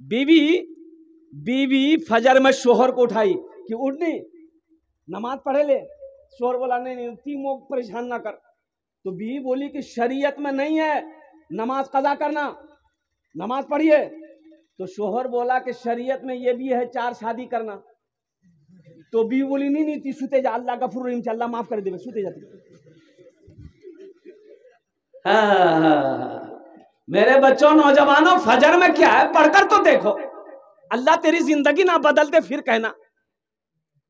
बीवी बीवी फजर में शोहर को उठाई कि उठनी नमाज पढ़े ले। शोहर बोला नहीं नहीं तीन मोक परेशान ना कर। तो बीवी बोली कि शरीयत में नहीं है नमाज कज़ा करना, नमाज पढ़िए। तो शोहर बोला कि शरीयत में ये भी है 4 शादी करना। तो बीवी बोली नहीं नहीं ती सुते जा, अल्लाह गफूर रहीम अल्लाह माफ कर देवे, सुते जाती। मेरे बच्चों नौजवानों, फजर में क्या है पढ़कर तो देखो, अल्लाह तेरी जिंदगी ना बदल दे फिर कहना।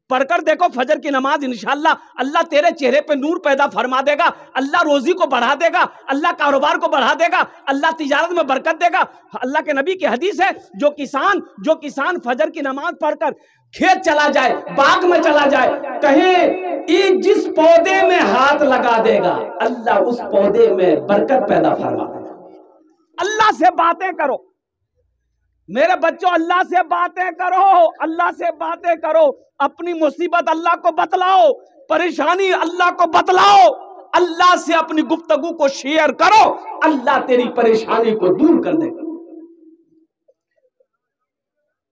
पढ़कर देखो फजर की नमाज, इंशाअल्लाह अल्लाह तेरे चेहरे पे नूर पैदा फरमा देगा, अल्लाह रोजी को बढ़ा देगा, अल्लाह कारोबार को बढ़ा देगा, अल्लाह तिजारत में बरकत देगा। अल्लाह के नबी की हदीस है, जो किसान फजर की नमाज पढ़कर खेत चला जाए, बाग में चला जाए, कहीं जिस पौधे में हाथ लगा देगा अल्लाह उस पौधे में बरकत पैदा फरमा देगा। अल्लाह से बातें करो मेरे बच्चों, अल्लाह से बातें करो, अल्लाह से बातें करो। अपनी मुसीबत अल्लाह को बतलाओ, परेशानी अल्लाह को बतलाओ, अल्लाह से अपनी गुफ्तगू को शेयर करो, अल्लाह तेरी परेशानी को दूर कर देगा।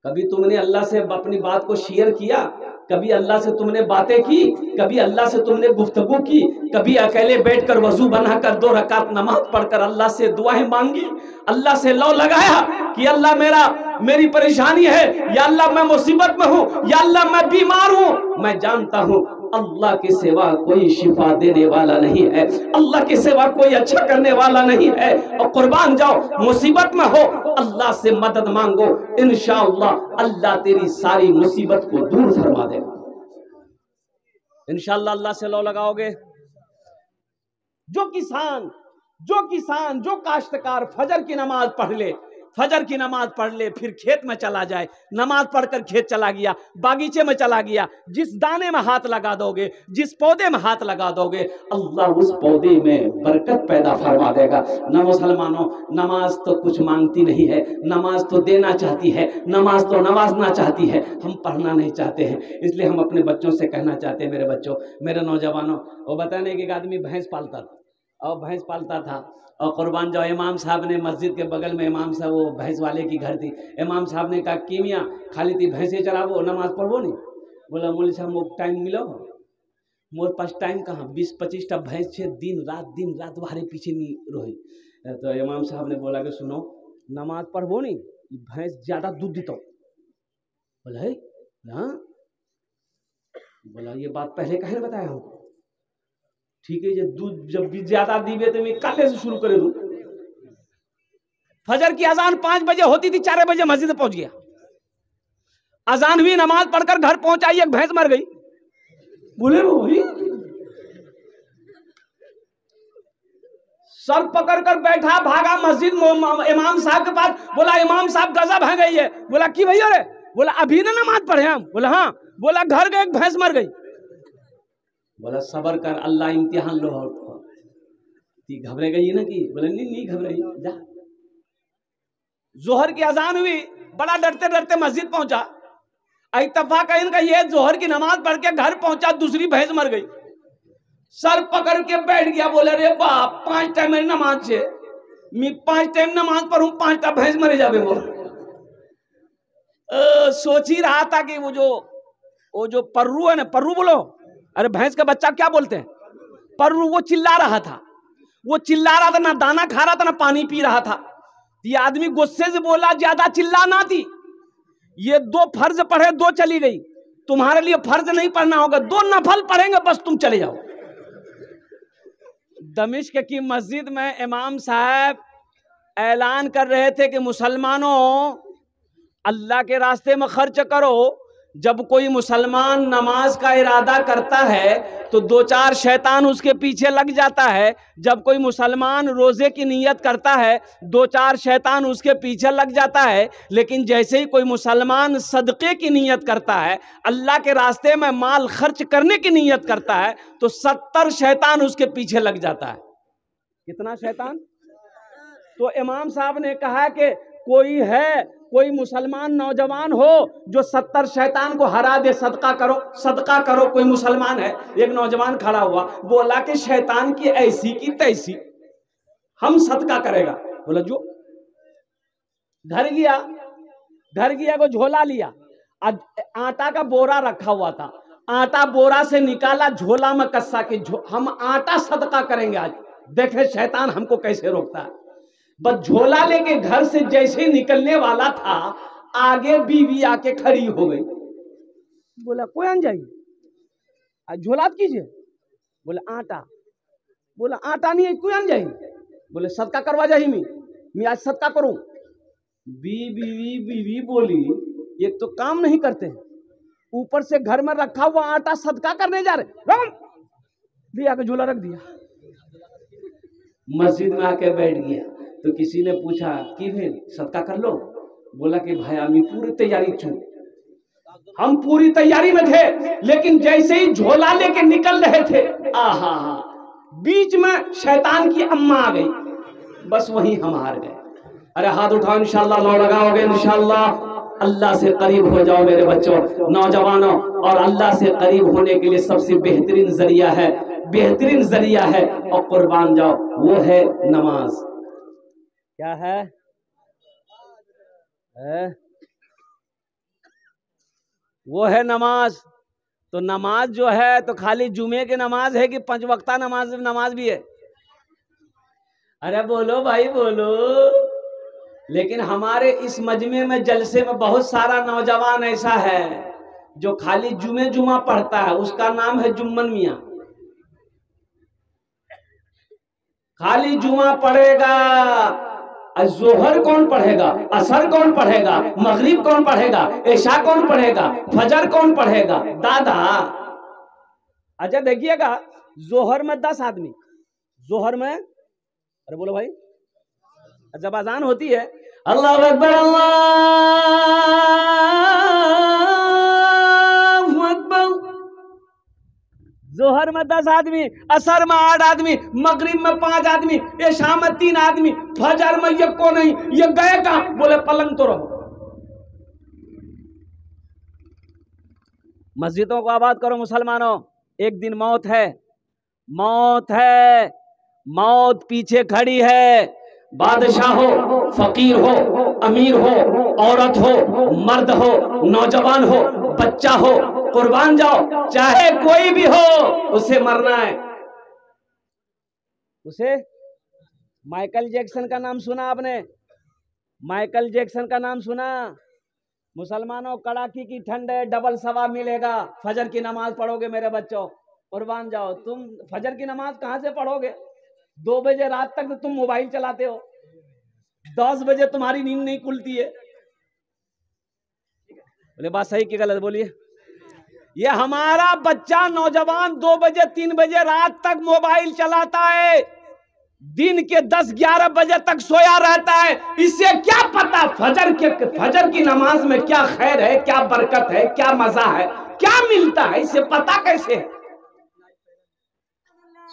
कभी तुमने अल्लाह से अपनी बात को शेयर किया? कभी अल्लाह से तुमने बातें की? कभी अल्लाह से तुमने गुफ्तगू की? कभी अकेले बैठकर वजू बनाकर 2 रकात नमाज पढ़कर अल्लाह से दुआएं मांगी? अल्लाह से लौ लगाया कि अल्लाह मेरी परेशानी है, या अल्लाह मैं मुसीबत में हूँ, या अल्लाह मैं बीमार हूँ। मैं जानता हूँ अल्लाह के सिवा कोई शिफा देने वाला नहीं है, अल्लाह के सिवा कोई अच्छा करने वाला नहीं है। और कुर्बान जाओ, मुसीबत में हो अल्लाह से मदद मांगो, इंशाअल्लाह अल्लाह तेरी सारी मुसीबत को दूर फरमा देगा। इंशाअल्लाह अल्लाह से लौ लगाओगे। जो काश्तकार फजर की नमाज पढ़ ले, फिर खेत में चला जाए, नमाज पढ़कर खेत चला गया, बागीचे में चला गया, जिस दाने में हाथ लगा दोगे, जिस पौधे में हाथ लगा दोगे, अल्लाह उस पौधे में बरकत पैदा फरमा देगा। ना मुसलमानों, नमाज तो कुछ मांगती नहीं है, नमाज तो देना चाहती है, नमाज तो नवाजना चाहती है, हम पढ़ना नहीं चाहते हैं। इसलिए हम अपने बच्चों से कहना चाहते हैं, मेरे बच्चों, मेरे नौजवानों, वो बताने कि एक आदमी भैंस पालता था और कुर्बान जाओ, इमाम साहब ने मस्जिद के बगल में इमाम साहब, वो भैंस वाले की घर थी, इमाम साहब ने कहा कि मियाँ खाली थी भैंसे चराबो, नमाज पढ़बो नहीं? बोला मौलवी साहब मोक टाइम मिलो? मोर पास टाइम कहाँ, 20-25 भैंस छे, दिन रात तुम्हारे पीछे नहीं रोही। तो इमाम साहब ने बोला कि सुनो, नमाज पढ़बो नहीं, भैंस ज्यादा दूध देता। बोला है हाँ, बोला ये बात पहले कहे बताया हमको? ठीक है, दूध जब भी ज्यादा दीबे तो मैं कल से शुरू करे दूं। फजर की अजान 5 बजे होती थी, 4 बजे मस्जिद पहुंच गया, अजान हुई, नमाज पढ़कर घर पहुंचा, एक भैंस मर गई। बोले वही सर पकड़कर बैठा, भागा मस्जिद इमाम साहब के पास, बोला इमाम साहब गजब है गई है। बोला की भैया रे? बोला अभी ना नमाज पढ़े हम। बोला हाँ। बोला घर गए, एक भैंस मर गई। बोला सबर कर, अल्लाह इम्तिहान लो। घबरे गई ना कि? बोले नहीं घबराई, जा। जोहर की अजान हुई, बड़ा डरते डरते मस्जिद पहुंचा, इत्तफाक इनका ये जोहर की नमाज पढ़ के घर पहुंचा, दूसरी भैंस मर गई। सर पकड़ के बैठ गया, बोले रे बाप, 5 टाइम मेरी नमाज है, मैं 5 टाइम नमाज पढ़ूं, 5टा भैंस मरे जावे मोर। सोच ही रहा था कि वो जो पर्रू है ना, पर्रू बोलो, अरे भैंस का बच्चा क्या बोलते हैं, पर्रू, वो चिल्ला रहा था, ना दाना खा रहा था ना पानी पी रहा था। ये आदमी गुस्से से बोला, ज्यादा चिल्लाना थी, ये 2 फर्ज पढ़े, 2 चली गई, तुम्हारे लिए फर्ज नहीं पढ़ना होगा, 2 नफल पढ़ेंगे, बस तुम चले जाओ। दमिश्क की मस्जिद में इमाम साहब ऐलान कर रहे थे कि मुसलमानों, अल्लाह के रास्ते में खर्च करो। जब कोई मुसलमान नमाज का इरादा करता है तो 2-4 शैतान उसके पीछे लग जाता है। जब कोई मुसलमान रोजे की नियत करता है 2-4 शैतान उसके पीछे लग जाता है। लेकिन जैसे ही कोई मुसलमान सदक़े की नियत करता है, अल्लाह के रास्ते में माल खर्च करने की नियत करता है, तो 70 शैतान उसके पीछे लग जाता है। कितना शैतान? तो इमाम साहब ने कहा कि कोई मुसलमान नौजवान हो जो 70 शैतान को हरा दे, सदका करो। कोई मुसलमान है, एक नौजवान खड़ा हुआ, बोला कि शैतान की ऐसी की तैसी, हम सदका करेगा। बोला जो। घर गया, घर गया को झोला लिया, आटा का बोरा रखा हुआ था, आटा बोरा से निकाला, झोला में कस्सा के हम आटा सदका करेंगे आज। देखे शैतान हमको कैसे रोकता है। बस झोला लेके घर से जैसे निकलने वाला था, आगे बीवी आके खड़ी हो गई। बोला कोई आन जाइए, आज झोला कीजिए। बोले आटा। बोला आटा नहीं है, कोई आन जाइए। बोले सदका करवा जाही मैं आज सदका करूं। बीवी बोली ये तो काम नहीं करते, ऊपर से घर में रखा हुआ आटा सदका करने जा रहे। दिया के झोला रख दिया, मस्जिद में आके बैठ गया। तो किसी ने पूछा कि भाई सदका कर लो। बोला कि भाई हम पूरी तैयारी छू, हम पूरी तैयारी में थे, लेकिन जैसे ही झोला लेके निकल रहे थे, आहा बीच में शैतान की अम्मा आ गई, बस वहीं हम हार गए। अरे हाथ उठाओ, इंशाल्लाह लो लगाओगे, इंशाल्लाह अल्लाह से करीब हो जाओ मेरे बच्चों, नौजवानों। और अल्लाह से करीब होने के लिए सबसे बेहतरीन जरिया है, बेहतरीन जरिया है और कुर्बान जाओ, वो है नमाज। क्या है? वो है नमाज। तो नमाज जो है तो खाली जुमे की नमाज है कि 5 वक्ता नमाज भी है? अरे बोलो भाई बोलो। लेकिन हमारे इस मजमे में जलसे में बहुत सारा नौजवान ऐसा है जो खाली जुमा पढ़ता है, उसका नाम है जुम्मन मियां। खाली जुमा पढ़ेगा, जोहर कौन पढ़ेगा, असर कौन पढ़ेगा, मगरिब कौन पढ़ेगा, ऐशा कौन पढ़ेगा, फजर कौन पढ़ेगा? दादा अच्छा देखिएगा, जोहर में 10 आदमी, जोहर में, अरे बोलो भाई, जब अजान होती है अल्लाह अकबर अल्लाहु अकबर, जोहर में 10 आदमी, असर में 8 आदमी, मगरिब में 5 आदमी, ऐशा में 3 आदमी, फजर में ये को नहीं, ये गए कहां? बोले पलंग तो रहो। मस्जिदों को आबाद करो मुसलमानों, एक दिन मौत है, मौत है, मौत पीछे खड़ी है। बादशाह हो, फकीर हो, अमीर हो, औरत हो, मर्द हो, नौजवान हो, बच्चा हो, कुर्बान जाओ, चाहे कोई भी हो, उसे मरना है। उसे माइकल जैक्सन का नाम सुना आपने? माइकल जैक्सन का नाम सुना? मुसलमानों कड़ाकी की ठंड है, डबल सवाब मिलेगा। फजर की नमाज पढ़ोगे मेरे बच्चों, कुर्बान जाओ। तुम फजर की नमाज कहां से पढ़ोगे? 2 बजे रात तक तो तुम मोबाइल चलाते हो, 10 बजे तुम्हारी नींद नहीं खुलती है। बोले बात सही कि गलत बोलिए? ये हमारा बच्चा नौजवान 2 बजे 3 बजे रात तक मोबाइल चलाता है, दिन के 10-11 बजे तक सोया रहता है। इससे क्या पता फजर की नमाज में क्या खैर है, क्या बरकत है, क्या मजा है, क्या मिलता है, इससे पता कैसे है?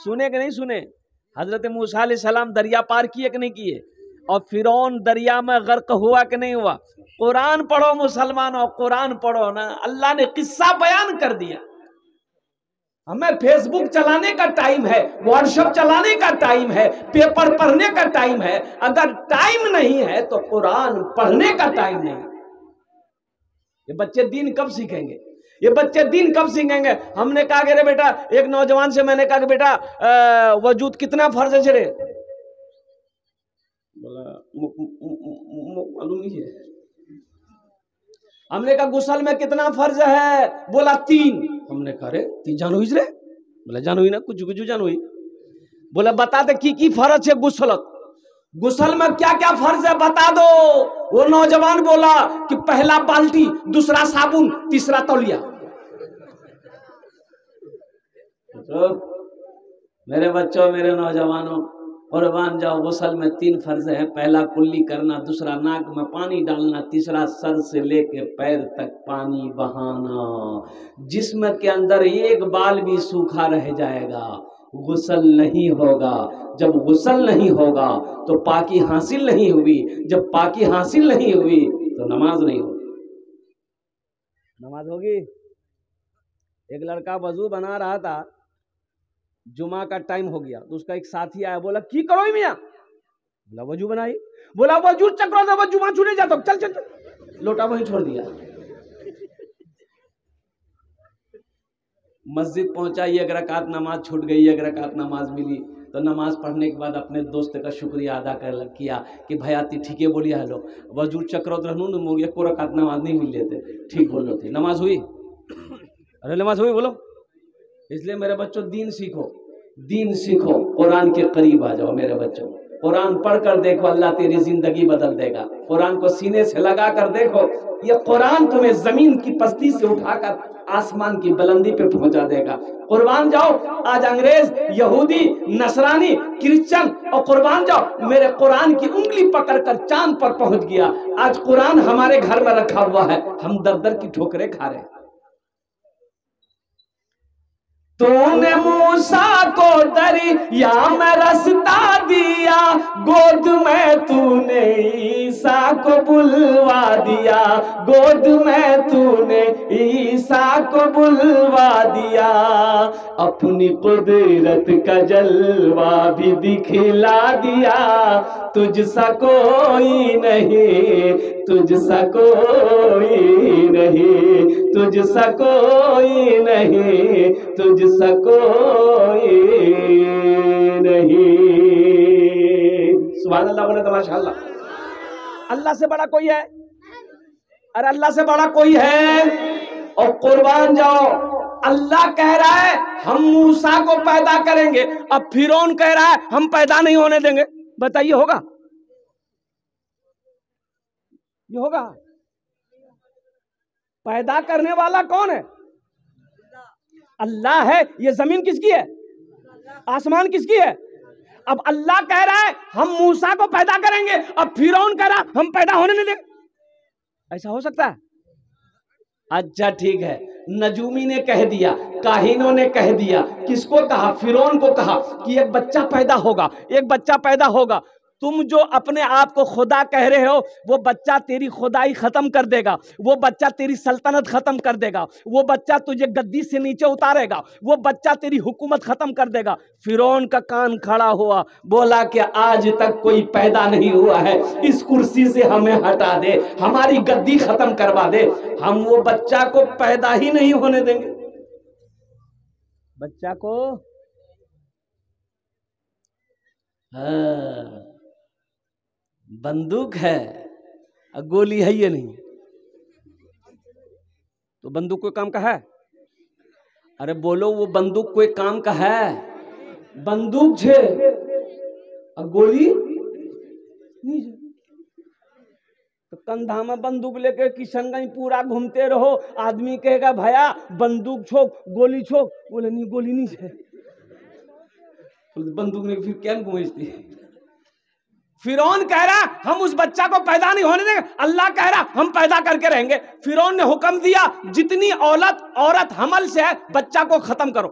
सुने कि नहीं सुने? हजरत मूसा अलैहिस्सलाम दरिया पार किए कि नहीं किए? और फिरौन दरिया में गर्क हुआ कि नहीं हुआ? कुरान पढ़ो मुसलमानों, कुरान पढ़ो ना, अल्लाह ने किस्सा बयान कर दिया। हमें फेसबुक चलाने का टाइम है, व्हाट्सएप चलाने का टाइम है, पेपर पढ़ने का टाइम है। अगर टाइम नहीं है तो कुरान पढ़ने का टाइम नहीं। ये बच्चे दीन कब सीखेंगे? ये बच्चे दीन कब सीखेंगे? हमने कहा कि रे बेटा, एक नौजवान से मैंने कहा कि बेटा वजूद कितना फर्ज है रे? बोला मालूम नहीं है। हमने कहा गुसल में कितना फर्ज है? बोला 3। हमने कहा रे 3 जान हुई रे? बोला जान हुई ना, कुछ जान हुई। बोला बता दे की फर्ज है गुसलत, गुसल में क्या क्या फर्ज है बता दो। वो नौजवान बोला कि पहला बाल्टी, दूसरा साबुन, तीसरा तौलिया। तो मेरे बच्चों, मेरे नौजवानों, कुर्बान जाओ, गुसल में 3 फर्ज है। पहला कुल्ली करना, दूसरा नाक में पानी डालना, तीसरा सर से लेके पैर तक पानी बहाना। जिस्म के अंदर एक बाल भी सूखा रह जाएगा, गुसल नहीं होगा। जब गुसल नहीं होगा तो पाकी हासिल नहीं हुई, जब पाकी हासिल नहीं हुई तो नमाज नहीं होगी। नमाज होगी? एक लड़का वजू बना रहा था, जुमा का टाइम हो गया, तो उसका एक साथी आया, बोला की करो मियां? बोला वजू बनाई। बोला वजू चक्रो से जुमा छूटे जाता, चल चल चल। लोटा वहीं छोड़ दिया। मस्जिद पहुंचा, एक रकात नमाज छूट गई, एक रकात नमाज मिली। तो नमाज पढ़ने के बाद अपने दोस्त का शुक्रिया अदा कर किया कि भैया ती ठीक है बोलिए हेलो वजूद चक्रोत रहनू न मुझे को रकात नमाज नहीं मिल लेते, ठीक बोलो थे। नमाज हुई? अरे नमाज हुई बोलो। इसलिए मेरे बच्चों दीन सीखो, दीन सीखो, कुरान के करीब आ जाओ मेरे बच्चों। कुरान पढ़कर देखो, अल्लाह तेरी जिंदगी बदल देगा। कुरान को सीने से लगा कर देखो, ये कुरान तुम्हें जमीन की पस्ती से उठाकर आसमान की बुलंदी पे पहुंचा देगा। कुर्बान जाओ, आज अंग्रेज, यहूदी, नसरानी, क्रिश्चियन और कुर्बान जाओ, मेरे कुरान की उंगली पकड़कर चांद पर पहुंच गया। आज कुरान हमारे घर में रखा हुआ है, हम दर दर की ठोकरें खा रहे हैं। तूने मूसा को दरिया में रास्ता दिया, गोद में तूने ईसा को बुलवा दिया, गोद में तूने ईसा को बुलवा दिया। अपनी कुदरत का जलवा भी दिखला दिया, तुझसा कोई नहीं, तुझसा कोई नहीं, तुझसा कोई नहीं, तुझसा कोई नहीं। सुभान अल्लाह बोले तो माशाअल्लाह। अल्लाह से बड़ा कोई है? अरे अल्लाह से बड़ा कोई है? और कुर्बान जाओ, अल्लाह कह रहा है हम मूसा को पैदा करेंगे, अब फिरौन कह रहा है हम पैदा नहीं होने देंगे। बताइए होगा? ये होगा? पैदा करने वाला कौन है? अल्लाह है। ये जमीन किसकी है? आसमान किसकी है? अब अल्लाह कह रहा है हम मूसा को पैदा करेंगे, अब फिरौन कह रहा हम पैदा होने नहीं देंगे। ऐसा हो सकता है? अच्छा ठीक है, नजूमी ने कह दिया, काहिनों ने कह दिया। किसको कहा? फिरौन को कहा कि एक बच्चा पैदा होगा, एक बच्चा पैदा होगा। तुम जो अपने आप को खुदा कह रहे हो, वो बच्चा तेरी खुदाई खत्म कर देगा, वो बच्चा तेरी सल्तनत खत्म कर देगा, वो बच्चा तुझे गद्दी से नीचे उतारेगा, वो बच्चा तेरी हुकूमत खत्म कर देगा। फिरौन का कान खड़ा हुआ, बोला कि आज तक कोई पैदा नहीं हुआ है, इस कुर्सी से हमें हटा दे, हमारी गद्दी खत्म करवा दे, हम वो बच्चा को पैदा ही नहीं होने देंगे। बच्चा को बंदूक है और गोली है ये नहीं, तो बंदूक कोई काम का है? अरे बोलो, वो बंदूक कोई काम का है? बंदूक छे और गोली नहीं। तो कंधा में बंदूक लेके किशनगंज पूरा घूमते रहो, आदमी कहेगा भैया बंदूक छोक, गोली छोक, बोले नहीं गोली नहीं है, तो बंदूक ने फिर क्या घूमती। फिरौन कह रहा हम उस बच्चा को पैदा नहीं होने देंगे, अल्लाह कह रहा हम पैदा करके रहेंगे। फिरौन ने हुक्म दिया जितनी औरत हमल से है बच्चा को खत्म करो,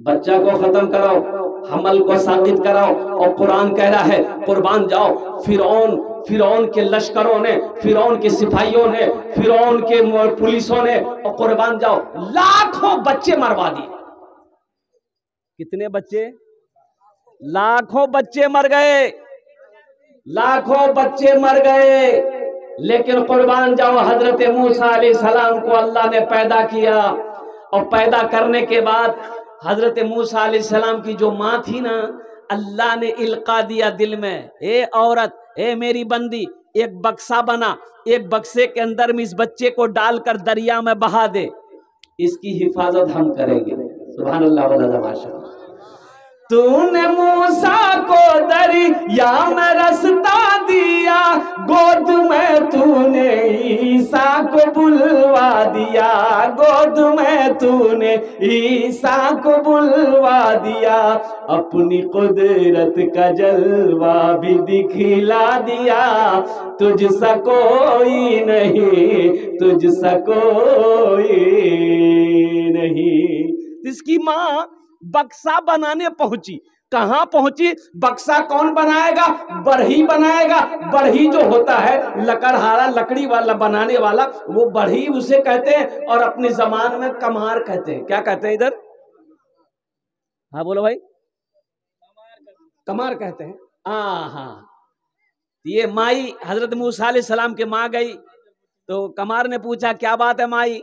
बच्चा को खत्म कराओ, हमल को साबित कराओ। और कुरान कह रहा है कुर्बान जाओ, फिरौन के लश्करों ने, फिरौन के सिपाहियों ने, फिरौन के पुलिसों ने, और कुर्बान जाओ लाखों बच्चे मरवा दिए। कितने बच्चे? लाखों बच्चे मर गए, लाखों बच्चे मर गए। लेकिन कुर्बान जाओ, हजरत मूसा अलैहिस्सलाम को अल्लाह ने पैदा किया, और पैदा करने के बाद हजरत मूसा अलैहिस्सलाम की जो माँ थी ना, अल्लाह ने इल्का दिया दिल में, ए औरत, ए मेरी बंदी, एक बक्सा बना, एक बक्से के अंदर में इस बच्चे को डालकर दरिया में बहा दे, इसकी हिफाजत हम करेंगे। सुभान अल्लाह वल्ला माशाअल्लाह। तूने मूसा को दरिया में रास्ता दिया, गोद में तूने ईसा को बुलवा दिया, गोद में तूने ईसा को बुलवा दिया। अपनी कुदरत का जलवा भी दिखला दिया, तुझसा कोई नहीं, तुझसा कोई नहीं। इसकी माँ बक्सा बनाने पहुंची। कहां पहुंची? बक्सा कौन बनाएगा? बढ़ई बनाएगा। बढ़ई जो होता है लकड़हारा, लकड़ी वाला बनाने वाला, वो बढ़ई उसे कहते हैं, और अपनी जबान में कमार कहते हैं। क्या कहते हैं इधर? हाँ बोलो भाई। कमार कहते हैं। हाँ, ये माई हजरत मूसा अलैहिस्सलाम के माँ गई तो कमार ने पूछा क्या बात है माई?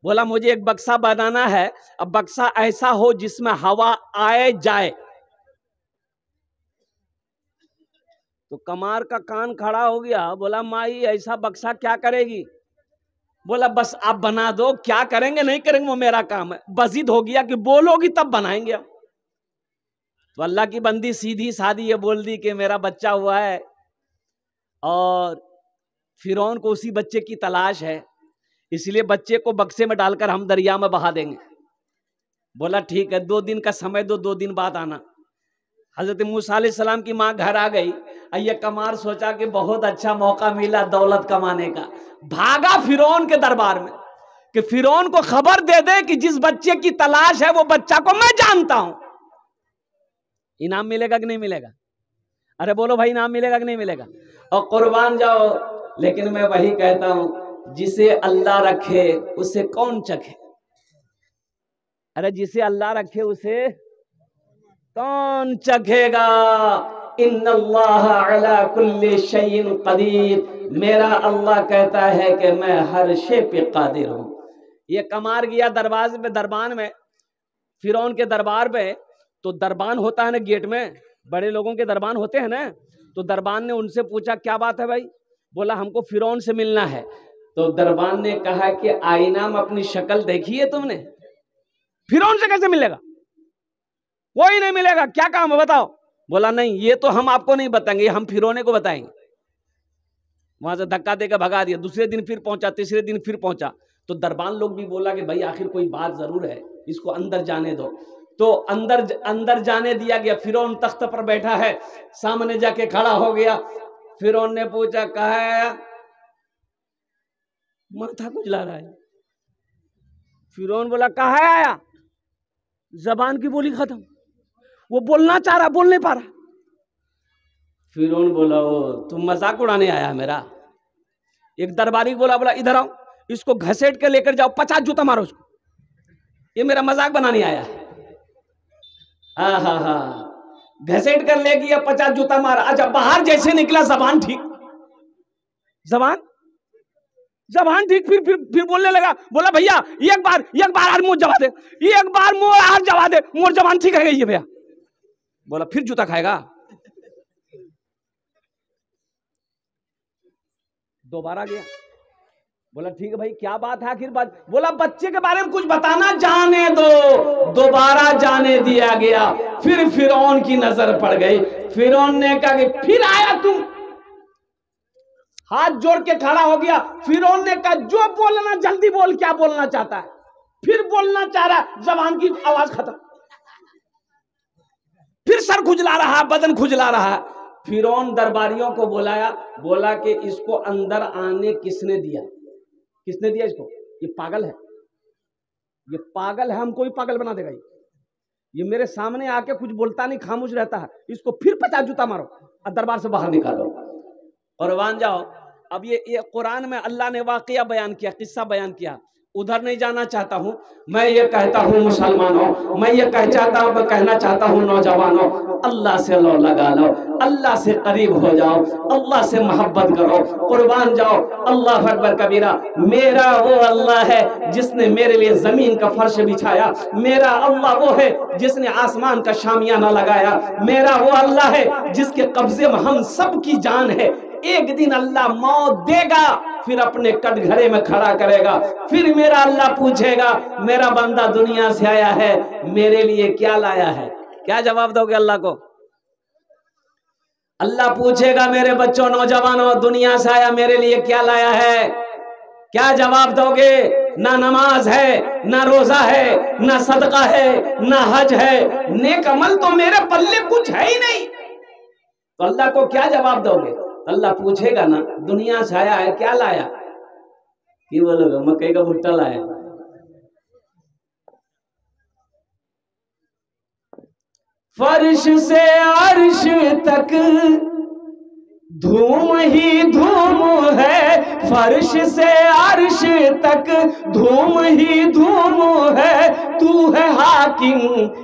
बोला मुझे एक बक्सा बनाना है, अब बक्सा ऐसा हो जिसमें हवा आए जाए। तो कमार का कान खड़ा हो गया, बोला माई ऐसा बक्सा क्या करेगी? बोला बस आप बना दो, क्या करेंगे नहीं करेंगे वो मेरा काम है। बजिद हो गया कि बोलोगी तब बनाएंगे हम। तो अल्लाह की बंदी सीधी सादी ये बोल दी कि मेरा बच्चा हुआ है और फिरौन को उसी बच्चे की तलाश है, इसलिए बच्चे को बक्से में डालकर हम दरिया में बहा देंगे। बोला ठीक है, 2 दिन का समय दो, 2 दिन बाद आना। हजरत मूसा अलैहिस्सलाम की माँ घर आ गई। ये कमार सोचा कि बहुत अच्छा मौका मिला दौलत कमाने का, भागा फिरौन के दरबार में कि फिरौन को खबर दे दे कि जिस बच्चे की तलाश है वो बच्चा को मैं जानता हूं। इनाम मिलेगा कि नहीं मिलेगा? अरे बोलो भाई, इनाम मिलेगा कि नहीं मिलेगा? और कुर्बान जाओ, लेकिन मैं वही कहता हूं जिसे अल्लाह रखे उसे कौन चखे। अरे जिसे अल्लाह रखे उसे कौन चखेगा। इन्नल्लाह अला कुल्ली शैइन कदीर, मेरा अल्लाह कहता है कि मैं हर शे पे कादिर हूं। ये कमार गया दरवाजे पे, दरबान में, फिरौन के दरबार पे। तो दरबान होता है ना गेट में, बड़े लोगों के दरबान होते हैं ना। तो दरबान ने उनसे पूछा क्या बात है भाई? बोला हमको फिरौन से मिलना है। तो दरबान ने कहा कि आईना में अपनी शक्ल देखी है तुमने? फिरौन से कैसे मिलेगा? कोई नहीं मिलेगा, क्या काम है बताओ? बोला नहीं, ये तो हम आपको नहीं बताएंगे, हम फिरौने को बताएंगे। वहां से धक्का देकर भगा दिया। दूसरे दिन फिर पहुंचा, तीसरे दिन फिर पहुंचा। तो दरबान लोग भी बोला कि भाई आखिर कोई बात जरूर है, इसको अंदर जाने दो। तो अंदर जाने दिया गया। फिरौन तख्त पर बैठा है, सामने जाके खड़ा हो गया। फिरौन ने पूछा कहा है? माथा खुजला रहा है। फिरौन बोला कहा है आया? जबान की बोली खत्म, वो बोलना चाह रहा, बोल नहीं पा रहा। फिरौन बोला ओ तुम मजाक उड़ाने आया मेरा? एक दरबारी बोला इधर आओ, इसको घसीट के लेकर जाओ, 50 जूता मारो उसको, ये मेरा मजाक बनाने आया है। हाँ, घसीट कर ले गया, 50 जूता मारा। अच्छा, बाहर जैसे निकला जबान ठीक, जबान ठीक, फिर बोलने लगा। बोला भैया एक बार और मुझ जवा दे, एक बार मोर और जवा दे, मोर जबान ठीक है ये भैया। बोला फिर जूता खाएगा? दोबारा गया। बोला ठीक है भाई, क्या बात है आखिर बात? बोला बच्चे के बारे में कुछ बताना, जाने दो। दोबारा जाने दिया गया। फिर फिरौन की नजर पड़ गई। फिरौन ने कहा कि फिर आया तुम? हाथ जोड़ के खड़ा हो गया। फिरौन ने कहा जो बोलना जल्दी बोल, क्या बोलना चाहता है? फिर बोलना चाह रहा, जबान की आवाज खत्म। फिर सर खुजला रहा, बदन खुजला रहा। फिरौन दरबारियों को बुलाया, बोला कि इसको अंदर आने किसने दिया? किसने दिया इसको? ये पागल है, ये पागल है, हमको भी पागल बना देगा ये मेरे सामने आके कुछ बोलता नहीं, खामोश रहता है। इसको फिर 50 जूता मारो और दरबार से बाहर निकालो। कुर्बान जाओ। अब ये कुरान में अल्लाह ने वाकया बयान किया, किस्सा बयान किया। उधर नहीं जाना चाहता हूं। मैं ये कहता हूं मुसलमानों, मैं ये कहना चाहता हूं नौजवानों, अल्लाह से लो लगा लो, अल्लाह से करीब हो जाओ, अल्लाह से मोहब्बत करो। कुर्बान जाओ। अल्लाह अकबर कबीरा। मेरा वो अल्लाह है जिसने मेरे लिए जमीन का फर्श बिछाया। मेरा अल्लाह वो है जिसने आसमान का शामियाना लगाया। मेरा वो अल्लाह है जिसके कब्जे में हम सब की जान है। एक दिन अल्लाह मौत देगा, फिर अपने कटघरे में खड़ा करेगा। फिर मेरा अल्लाह पूछेगा मेरा बंदा दुनिया से आया है, मेरे लिए क्या लाया है? क्या जवाब दोगे अल्लाह को? अल्लाह पूछेगा मेरे बच्चों, नौजवानों, दुनिया से आया, मेरे लिए क्या लाया है? क्या जवाब दोगे? ना नमाज है, ना रोजा है, ना सदका है, ना हज है, नेक अमल तो मेरे पल्ले कुछ है ही नहीं। तो अल्लाह को क्या जवाब दोगे? अल्लाह पूछेगा ना दुनिया से आया है, क्या लाया? कि बोलोगे मकई का भुट्टा लाया। फर्श से अर्श तक धूम ही धूम है, फर्श से अर्श तक धूम ही धूम है। तू है हाकिम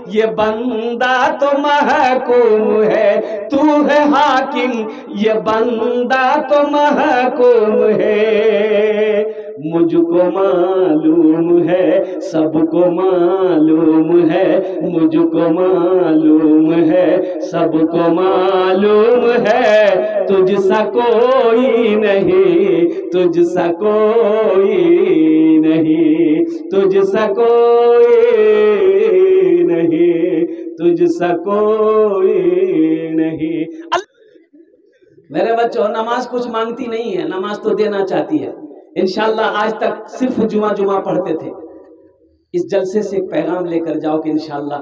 ये बंदा तो महकूम है। तू है हाकिम ये बंदा तो महकूम है। मुझको मालूम है सबको मालूम है। मुझको मालूम है सबको मालूम है। तुझसा कोई नहीं, तुझसा कोई नहीं, तुझसा कोई नहीं, तुझसा कोई नहीं। मेरे बच्चों, नमाज कुछ मांगती नहीं है, नमाज तो देना चाहती है। इंशाअल्लाह आज तक सिर्फ जुमा पढ़ते थे। इस जलसे से एक पैगाम लेकर जाओ कि इंशाअल्लाह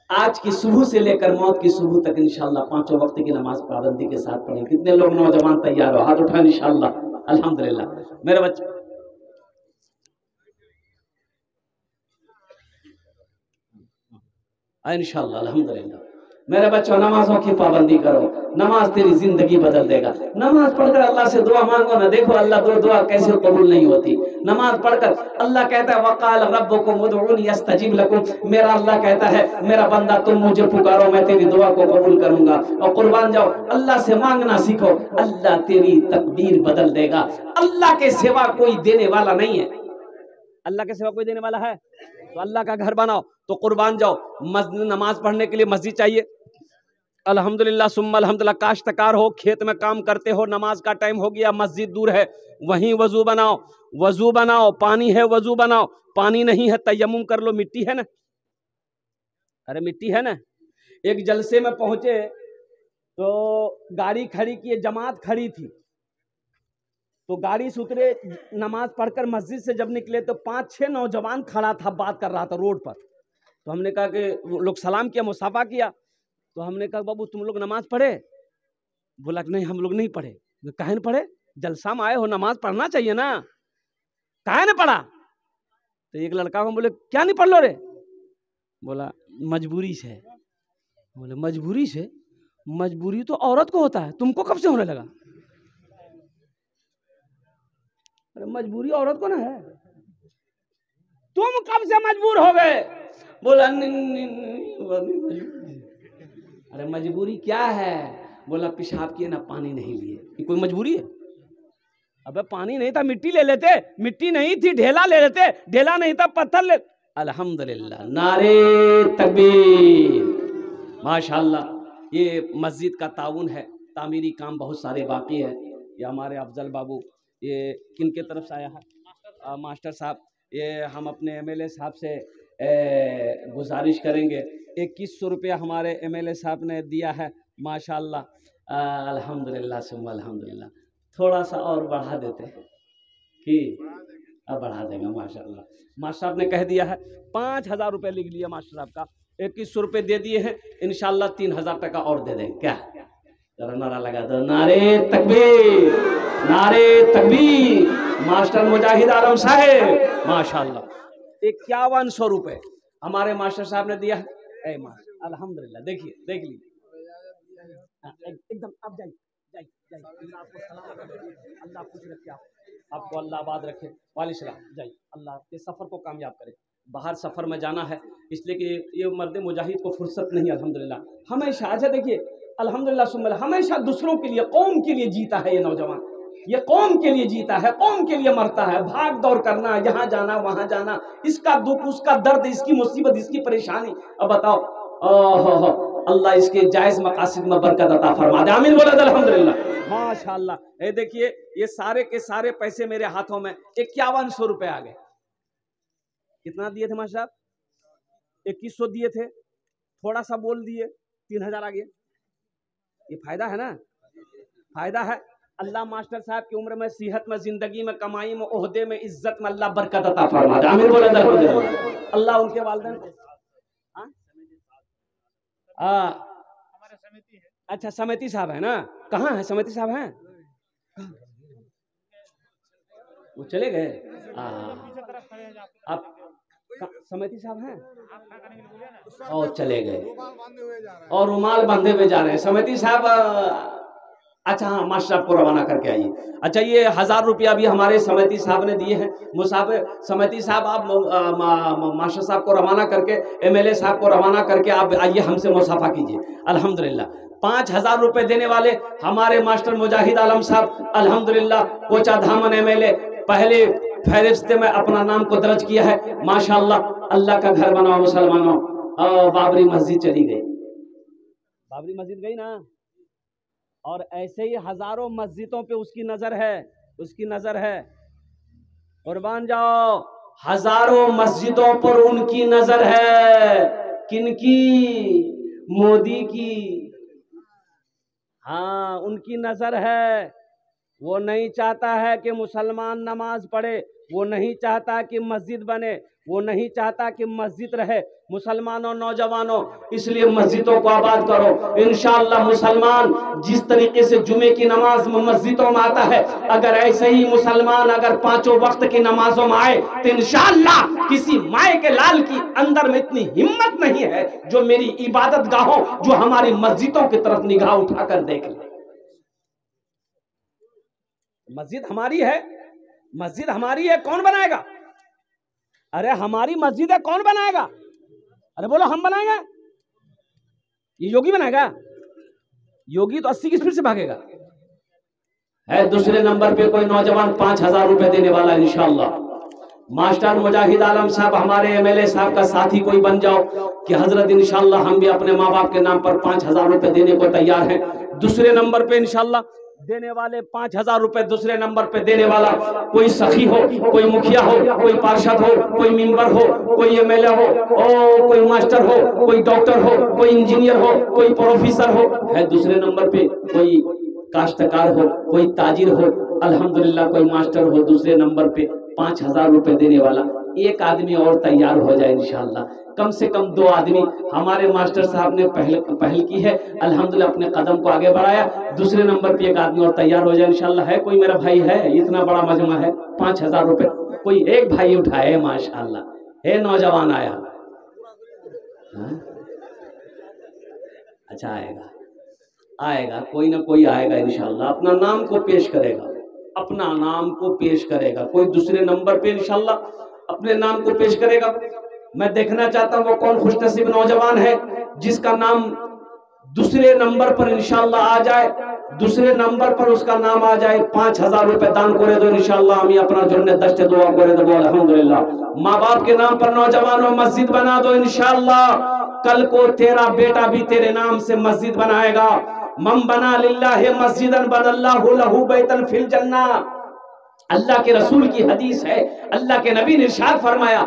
आज की सुबह से लेकर मौत की सुबह तक इंशाअल्लाह 5 वक्त की नमाज पाबंदी के साथ पढ़ें। कितने लोग नौजवान तैयार हो? हाथ उठाएं इंशाअल्लाह। अल्हम्दुलिल्लाह मेरे बच्चे, इंशाअल्लाह अल्हम्दुलिल्लाह। मेरे बच्चों, नमाजों की पाबंदी करो, नमाज तेरी जिंदगी बदल देगा। नमाज पढ़कर अल्लाह से दुआ मांगो ना, देखो अल्लाह दुआ कैसे कबूल नहीं होती। नमाज पढ़कर अल्लाह कहता है वक़ाल रब्बुकुम उदऊनी यस्तजिब लकुम। मेरा अल्लाह कहता है मेरा बंदा तुम मुझे पुकारो, मैं तेरी दुआ को कबूल करूंगा। और कुर्बान जाओ, अल्लाह से मांगना सीखो, अल्लाह तेरी तकदीर बदल देगा। अल्लाह के सिवा कोई देने वाला नहीं है। अल्लाह के सिवा कोई देने वाला है? तो अल्लाह का घर बनाओ, तो कुर्बान जाओ। नमाज पढ़ने के लिए मस्जिद चाहिए। अल्हम्दुलिल्लाह सुम्मा अल्हम्दुलिल्लाह। काश्तकार हो, खेत में काम करते हो, नमाज का टाइम हो गया, मस्जिद दूर है, वहीं वजू बनाओ। वजू बनाओ, पानी है वजू बनाओ, पानी नहीं है तयम्मुम कर लो, मिट्टी है ना, अरे मिट्टी है ना। एक जलसे में पहुंचे तो गाड़ी खड़ी की, जमात खड़ी थी, तो गाड़ी से उतरे, नमाज पढ़कर मस्जिद से जब निकले तो 5-6 नौजवान खड़ा था, बात कर रहा था रोड पर। तो हमने कहा कि वो लोग सलाम किया, मुसाफा किया। तो हमने कहा बाबू तुम लोग नमाज पढ़े? बोला कि नहीं हम लोग नहीं पढ़े। काहे न पढ़े? जलसा में आए हो, नमाज पढ़ना चाहिए ना, काहे न पढ़ा? तो एक लड़का को बोले क्या नहीं पढ़ लो रे? बोला मजबूरी से। बोले मजबूरी से? मजबूरी तो औरत को होता है, तुमको कब से होने लगा? अरे मजबूरी औरत को ना है, तुम कब से मजबूर हो गए? बोला अरे मजबूरी क्या है? बोला पेशाब किए ना, पानी नहीं लिए। ये कोई मजबूरी है? अबे पानी नहीं था मिट्टी ले लेते, मिट्टी नहीं थी ढेला ले लेते, ढेला नहीं था पत्थर ले। अल्हम्दुलिल्लाह, नारे तकबीर, माशाअल्लाह। ये मस्जिद का ताउन है, तामीरी काम बहुत सारे बाकी है। ये हमारे अफजल बाबू, ये किन के तरफ से आया है? मास्टर साहब। ये हम अपने MLA साहब से गुजारिश करेंगे, 2100 रुपया हमारे MLA साहब ने दिया है, माशाअल्लाह। अल्हम्दुलिल्लाह सुम्मा अल्हम्दुलिल्लाह। थोड़ा सा और बढ़ा देते हैं कि अब बढ़ा देंगे माशाअल्लाह। मास्टर साहब ने कह दिया है 5000 रुपये लिख लिया मास्टर साहब का, 2100 रुपये दे दिए हैं, इंशाअल्लाह 3000 टका और दे देंगे। क्या जरा नारा लगा दो, नारे तकबीर, नारे तकबीर। मास्टर मुजाहिद आलम साहेब माशाअल्लाह, 5100 रुपये हमारे मास्टर साहब ने दिया है। अल्हम्दुलिल्लाह, देखिए देख लीजिए एकदम। अब जाइए जाइए, अल्लाह आपको सलामत रखे, अल्लाह खुश रखे, आपको अल्लाह आबाद रखे। वालेकुम जाइए, अल्लाह के सफ़र को कामयाब करे। बाहर सफ़र में जाना है, इसलिए कि ये मर्द मुजाहिद को फुर्सत नहीं। अल्हम्दुलिल्लाह हमेशा, अच्छा देखिए अल्हम्दुलिल्लाह सुम्मा, हमेशा दूसरों के लिए, कौम के लिए जीता है ये नौजवान। ये कौम के लिए जीता है, कौम के लिए मरता है। भाग दौड़ करना, यहाँ जाना वहाँ जाना, इसका दुख उसका दर्द, इसकी मुसीबत इसकी परेशानी। अब बताओ, ओहो अल्लाह इसके जायज मकासिद में बरकत अता फरमा दे। आमीन बोला अल्हम्दुलिल्लाह माशाअल्लाह। ये देखिए ये सारे के सारे पैसे मेरे हाथों में 5100 रुपए आ गए। कितना दिए थे मास्टर साहब? 2100 दिए थे, थोड़ा सा बोल दिए, 3000 आ गए। ये फायदा है ना, फायदा है। अल्लाह मास्टर साहब की उम्र में, सेहत में, जिंदगी में, कमाई में, ओहदे में, इज्जत में अल्लाह बरकत अता फरमा दे। आमीन बोला अल्हम्दुलिल्लाह। अल्लाह उनके वालिदैन को, हमारे समिति है। अच्छा समिति साहब है ना, कहाँ है समिति साहब हैं? वो चले गए। आप समिति साहब हैं और चले गए, और रुमाल बांधे हुए जा रहे हैं। समिति साहब अच्छा हाँ, मास्टर साहब को रवाना करके आइए। अच्छा, ये 1000 रुपया भी हमारे समिति साहब ने दिए हैं। समिति साहब, आप मास्टर साहब को रवाना करके, एमएलए साहब को रवाना करके आप आइए, हमसे मुसाफा कीजिए। अल्हम्दुलिल्लाह 5000 रुपए देने वाले हमारे मास्टर मुजाहिद आलम साहब, अल्हम्दुलिल्लाह कोचा धामन एमएलए, पहले फहरिस्त में अपना नाम को दर्ज किया है। माशाअल्लाह, अल्लाह का घर बनाओ मुसलमानों। बाबरी मस्जिद चली गई, बाबरी मस्जिद गई ना, और ऐसे ही हजारों मस्जिदों पे उसकी नजर है, उसकी नजर है। कुर्बान जाओ, हजारों मस्जिदों पर उनकी नजर है। किनकी? मोदी की। हाँ, उनकी नजर है। वो नहीं चाहता है कि मुसलमान नमाज पढ़े, वो नहीं चाहता कि मस्जिद बने, वो नहीं चाहता कि मस्जिद रहे। मुसलमानों, नौजवानों, इसलिए मस्जिदों को आबाद करो। इंशाअल्लाह मुसलमान जिस तरीके से जुमे की नमाज मस्जिदों में आता है, अगर ऐसे ही मुसलमान अगर 5 वक्त की नमाजों में आए तो इंशाअल्लाह किसी माए के लाल की अंदर में इतनी हिम्मत नहीं है जो मेरी इबादत गाहों, जो हमारी मस्जिदों की तरफ निगाह उठाकर देख ले। मस्जिद हमारी है, मस्जिद हमारी है, कौन बनाएगा? अरे हमारी मस्जिद है, कौन बनाएगा? अरे बोलो, हम बनाएंगे? ये योगी बनाएगा? योगी तो 80 की स्पीड से भागेगा। है दूसरे नंबर पे कोई नौजवान 5000 रुपए देने वाला इंशाअल्लाह। मास्टर मुजाहिद आलम साहब, हमारे एमएलए साहब का साथी कोई बन जाओ कि हजरत इंशाअल्लाह हम भी अपने माँ बाप के नाम पर 5000 रुपए देने को तैयार हैं। दूसरे नंबर पे इंशाअल्लाह देने वाले 5000 रुपए, दूसरे नंबर पे देने वाला कोई सखी हो, कोई मुखिया हो, कोई पार्षद हो, कोई मेंबर हो, कोई एमएलए हो, ओ कोई मास्टर हो, कोई डॉक्टर हो, कोई इंजीनियर हो, कोई प्रोफेसर हो। है दूसरे नंबर पे कोई काश्तकार हो, कोई ताजिर हो, अल्हम्दुलिल्लाह कोई मास्टर हो। दूसरे नंबर पे 5000 रुपए देने वाला एक आदमी और तैयार हो जाए इंशाअल्लाह। कम से कम 2 आदमी हमारे मास्टर साहब ने पहल की है, अल्हम्दुलिल्लाह अपने कदम को आगे बढ़ाया। दूसरे नंबर पे एक आदमी और तैयार हो जाए इंशाअल्लाह। है कोई मेरा भाई है? इतना बड़ा मजमा है, 5000 रुपए कोई एक भाई उठाए माशाअल्लाह। है नौजवान आया? हाँ? अच्छा, आएगा आएगा, कोई ना कोई आएगा इंशाअल्लाह, अपना नाम को पेश करेगा, अपना नाम को पेश करेगा। कोई दूसरे नंबर पे इंशाअल्लाह अपने नाम को पेश करेगा। मैं देखना चाहता हूं वो कौन खुशनसीब नौजवान है जिसका नाम दूसरे नंबर पर इंशाअल्लाह आ जाए, दूसरे नंबर पर उसका नाम आ जाए। 5000 रुपए दान करे दो इंशाअल्लाह, हम अपना जुन्ने दस्ते दुआ करे दो अल्हम्दुलिल्लाह। माँ बाप के नाम पर नौजवानों मस्जिद बना दो इंशाअल्लाह, कल को तेरा बेटा भी तेरे नाम से मस्जिद बनाएगा। मन बना लिल्लाहि मस्जिदन बनल्लाहु लहू बैतन फिल जन्नह। अल्लाह के रसूल की हदीस है, अल्लाह के नबी ने इरशाद फरमाया,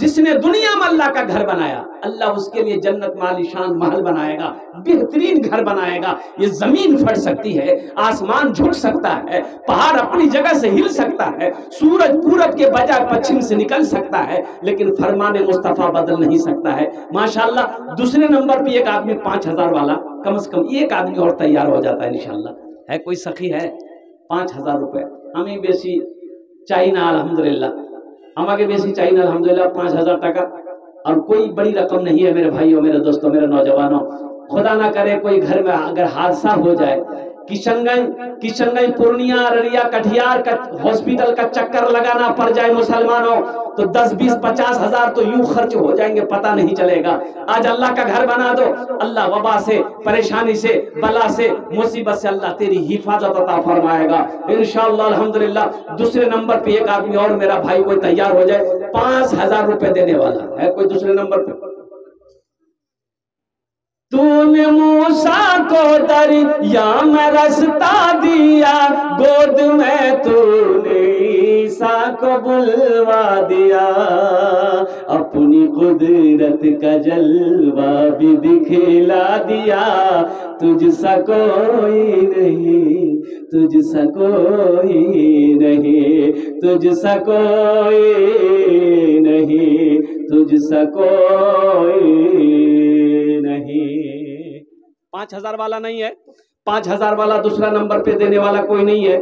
जिसने दुनिया में अल्लाह का घर बनाया, अल्लाह उसके लिए जन्नत में आलीशान महल बनाएगा, बेहतरीन घर बनाएगा। ये जमीन फट सकती है, आसमान झुक सकता है, पहाड़ अपनी जगह से हिल सकता है, सूरज पूरब के बजाय पश्चिम से निकल सकता है, लेकिन फरमाने मुस्तफा बदल नहीं सकता है। माशाअल्लाह दूसरे नंबर पे एक आदमी 5000 वाला, कम से कम एक आदमी और तैयार हो जाता है इंशाअल्लाह। है कोई सखी है? 5000 रुपए हमें बेसी चाहिए ना अल्हम्दुलिल्लाह, हमारे बेसी चाहिए ना अल्हम्दुलिल्लाह 5000 टका। और कोई बड़ी रकम नहीं है मेरे भाइयों, मेरे दोस्तों, मेरे नौजवानों। खुदा ना करे कोई घर में अगर हादसा हो जाए, किशनगंज पूर्णिया अररिया कटिहार का हॉस्पिटल का चक्कर लगाना पड़ जाए मुसलमानों, तो 10 20 50 हजार तो यूं खर्च हो जाएंगे, पता नहीं चलेगा। आज अल्लाह का घर बना दो, अल्लाह वबा से, परेशानी से, बला से, मुसीबत से अल्लाह तेरी हिफाजत अता फरमाएगा इंशाअल्लाह अल्हम्दुलिल्लाह। दूसरे नंबर पे एक आदमी और मेरा भाई कोई तैयार हो जाए, 5000 रुपए देने वाला है कोई दूसरे नंबर पे? तूने मूसा को दरिया में रास्ता दिया, गोद में तूने ईसा को बुलवा दिया, अपनी कुदरत का जलवा भी दिखला दिया। तुझसा कोई नहीं, तुझसा कोई नहीं, तुझसा कोई नहीं, तुझसा कोई नहीं। 5000 वाला नहीं है, 5000 वाला दूसरा नंबर पे देने वाला कोई नहीं है।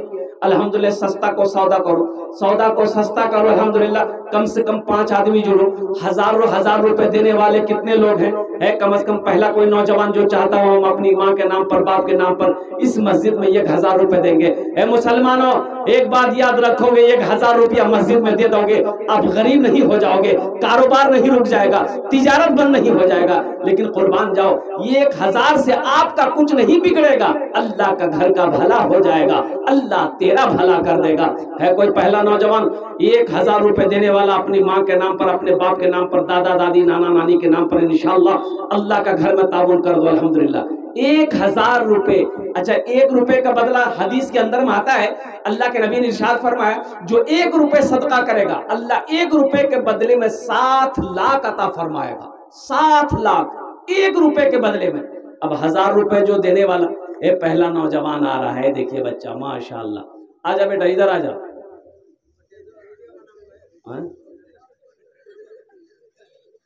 अल्हम्दुलिल्लाह सस्ता को सौदा करो, सौदा को सस्ता करो अल्हम्दुलिल्लाह। कम से कम 5 आदमी जोड़ो, हजारों हजार रुपए देने वाले कितने लोग हैं? है कम से कम पहला कोई नौजवान जो चाहता हो हम अपनी माँ के नाम पर, बाप के नाम पर इस मस्जिद में 1000 रुपए देंगे। है मुसलमानों, एक बात याद रखोगे, 1000 रुपया मस्जिद में दे दोगे, आप गरीब नहीं हो जाओगे, कारोबार नहीं रुक जाएगा, तिजारत बंद नहीं हो जाएगा, लेकिन कुर्बान जाओ, 1000 से आपका कुछ नहीं बिगड़ेगा, अल्लाह का घर का भला हो जाएगा, अल्लाह तेरा भला कर देगा। है कोई पहला नौजवान 1000 रुपए देने वाला अपनी माँ के नाम पर, अपने बाप के नाम पर, दादा दादी नाना नानी के नाम पर, इंशाअल्लाह अल्लाह का घर में ताउन कर दो। अल्हम्दुलिल्लाह 1000 रुपए। अच्छा, 1 रुपए का बदला हदीस के अंदर में आता है, अल्लाह के नबी ने इरशाद फरमाया, जो 1 रुपए सदका करेगा अल्लाह 1 रुपए के बदले में 7 लाख अता फरमाएगा। 7 लाख 1 रुपए के बदले में। अब 1000 रुपए जो देने वाला, ये पहला नौजवान आ रहा है, देखिए बच्चा माशाअल्लाह। आजा बेटा, इधर आ जा।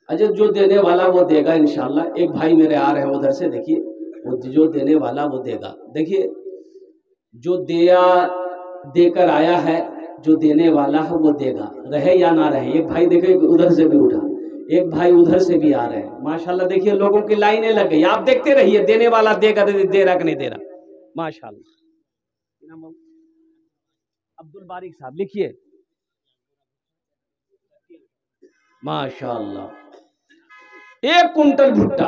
अच्छा, जो देने वाला वो देगा इंशाअल्लाह। एक भाई मेरे आ रहे हैं उधर से, देखिए वो जो देने वाला वो देगा। देखिए जो देकर आया है, जो देने वाला है वो देगा, रहे या ना रहे। एक भाई देखे उधर से भी उठा, एक भाई उधर से भी आ रहे हैं माशाल्लाह। देखिए लोगों की लाइनें लग गई, आप देखते रहिए देने वाला देगा, दे रहा कि नहीं दे रहा माशाल्लाह। अब्दुल बारिक साहब लिखिए माशाल्लाह। 1 कुंटल भुट्टा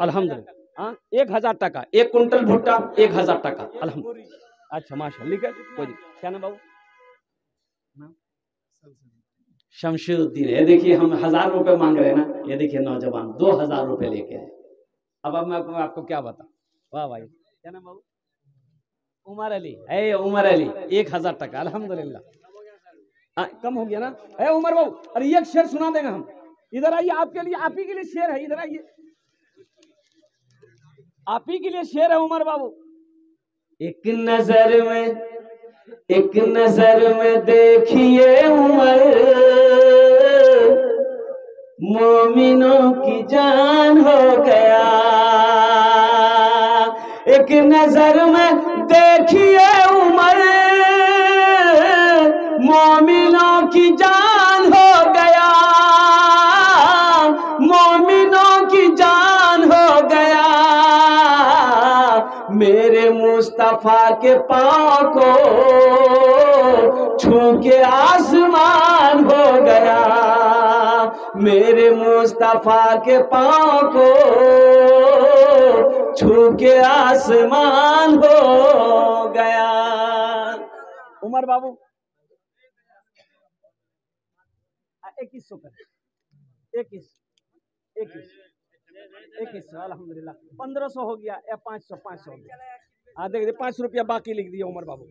अल्हम्दुलिल्लाह, 1000 टका 1 कुंटल भुट्टा, 1000 टका अल्हम्दुलिल्लाह। अच्छा माशाल्लाह, लिखे क्या नाम बाबू? शमशुद्दीन। ये देखिए हम 1000 रुपए मांग रहे हैं ना, ये देखिए नौजवान 2000 रुपए लेके आए। अब मैं आपको क्या बताऊं। वाह भाई, क्या नाम बाबू? उमर अली। उमर अली 1000 टका अल्हम्दुलिल्लाह। कम हो गया ना? उमर बाबू, अरे एक शेर सुना देंगे हम। इधर आइए, आपके लिए, आप ही के लिए शेर है, इधर आइए, आप ही के लिए शेर है उमर बाबू। एक नजर में देखिए उमर, मोमिनों की जान हो गया। एक नजर में देखिए उमर, मोमिनों की जान हो गया, मोमिनों की जान हो गया। मेरे मुस्तफा के पाँव को छू के आसमान हो गया, मेरे मुस्तफा के पाँव को छू के आसमान हो गया। उमर बाबू 2100 कर, 2100 अल्हम्दुलिल्लाह। 1500 हो गया या 500 हो गया। देखिए 5 रुपया बाकी लिख दिया उमर बाबू।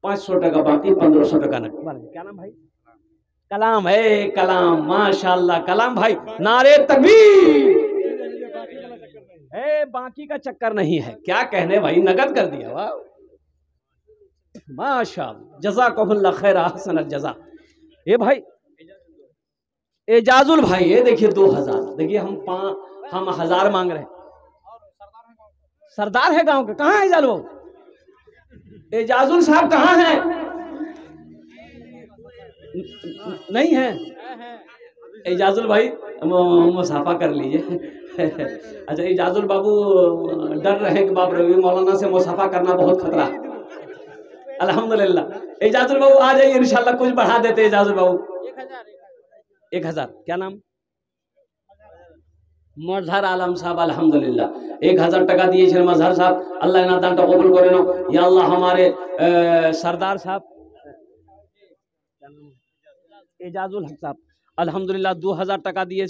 500 टका बाकी, 1500 टका न। क्या नाम भाई? कलाम। है कलाम माशाल्लाह। कलाम भाई नारे तकबीर। बाकी का चक्कर नहीं है, क्या कहने भाई, नगद कर दिया। वाह माशाल्लाह, जज़ाकहुल्लाह खैर अहसन जज़ा। ये भाई एजाजुल भाई, ये देखिए 2000। देखिए हम 1000 मांग रहे हैं। सरदार है गांव के, कहाँ है एजाजुल? एजाजुल साहब कहाँ हैं? नहीं है एजाजुल भाई, मुसाफा कर लीजिए। अच्छा, एजाजुल बाबू डर रहे कि बाप रवि मौलाना से मुसाफा करना बहुत खतरा। अल्हम्दुलिल्लाह एजाजुल बाबू आ जाइए, इंशाल्लाह कुछ बढ़ा देते एजाजुल बाबू। 1000 क्या नाम? मजहर आलम साहब अल्हम्दुलिल्लाह 1000 टका दिए मजहर साहब, अल्लाह ना दान कबूल करे नो या अल्लाह। हमारे सरदार साहब एजाजुल हक साहब अल्हम्दुलिल्लाह 2000 टका दिए,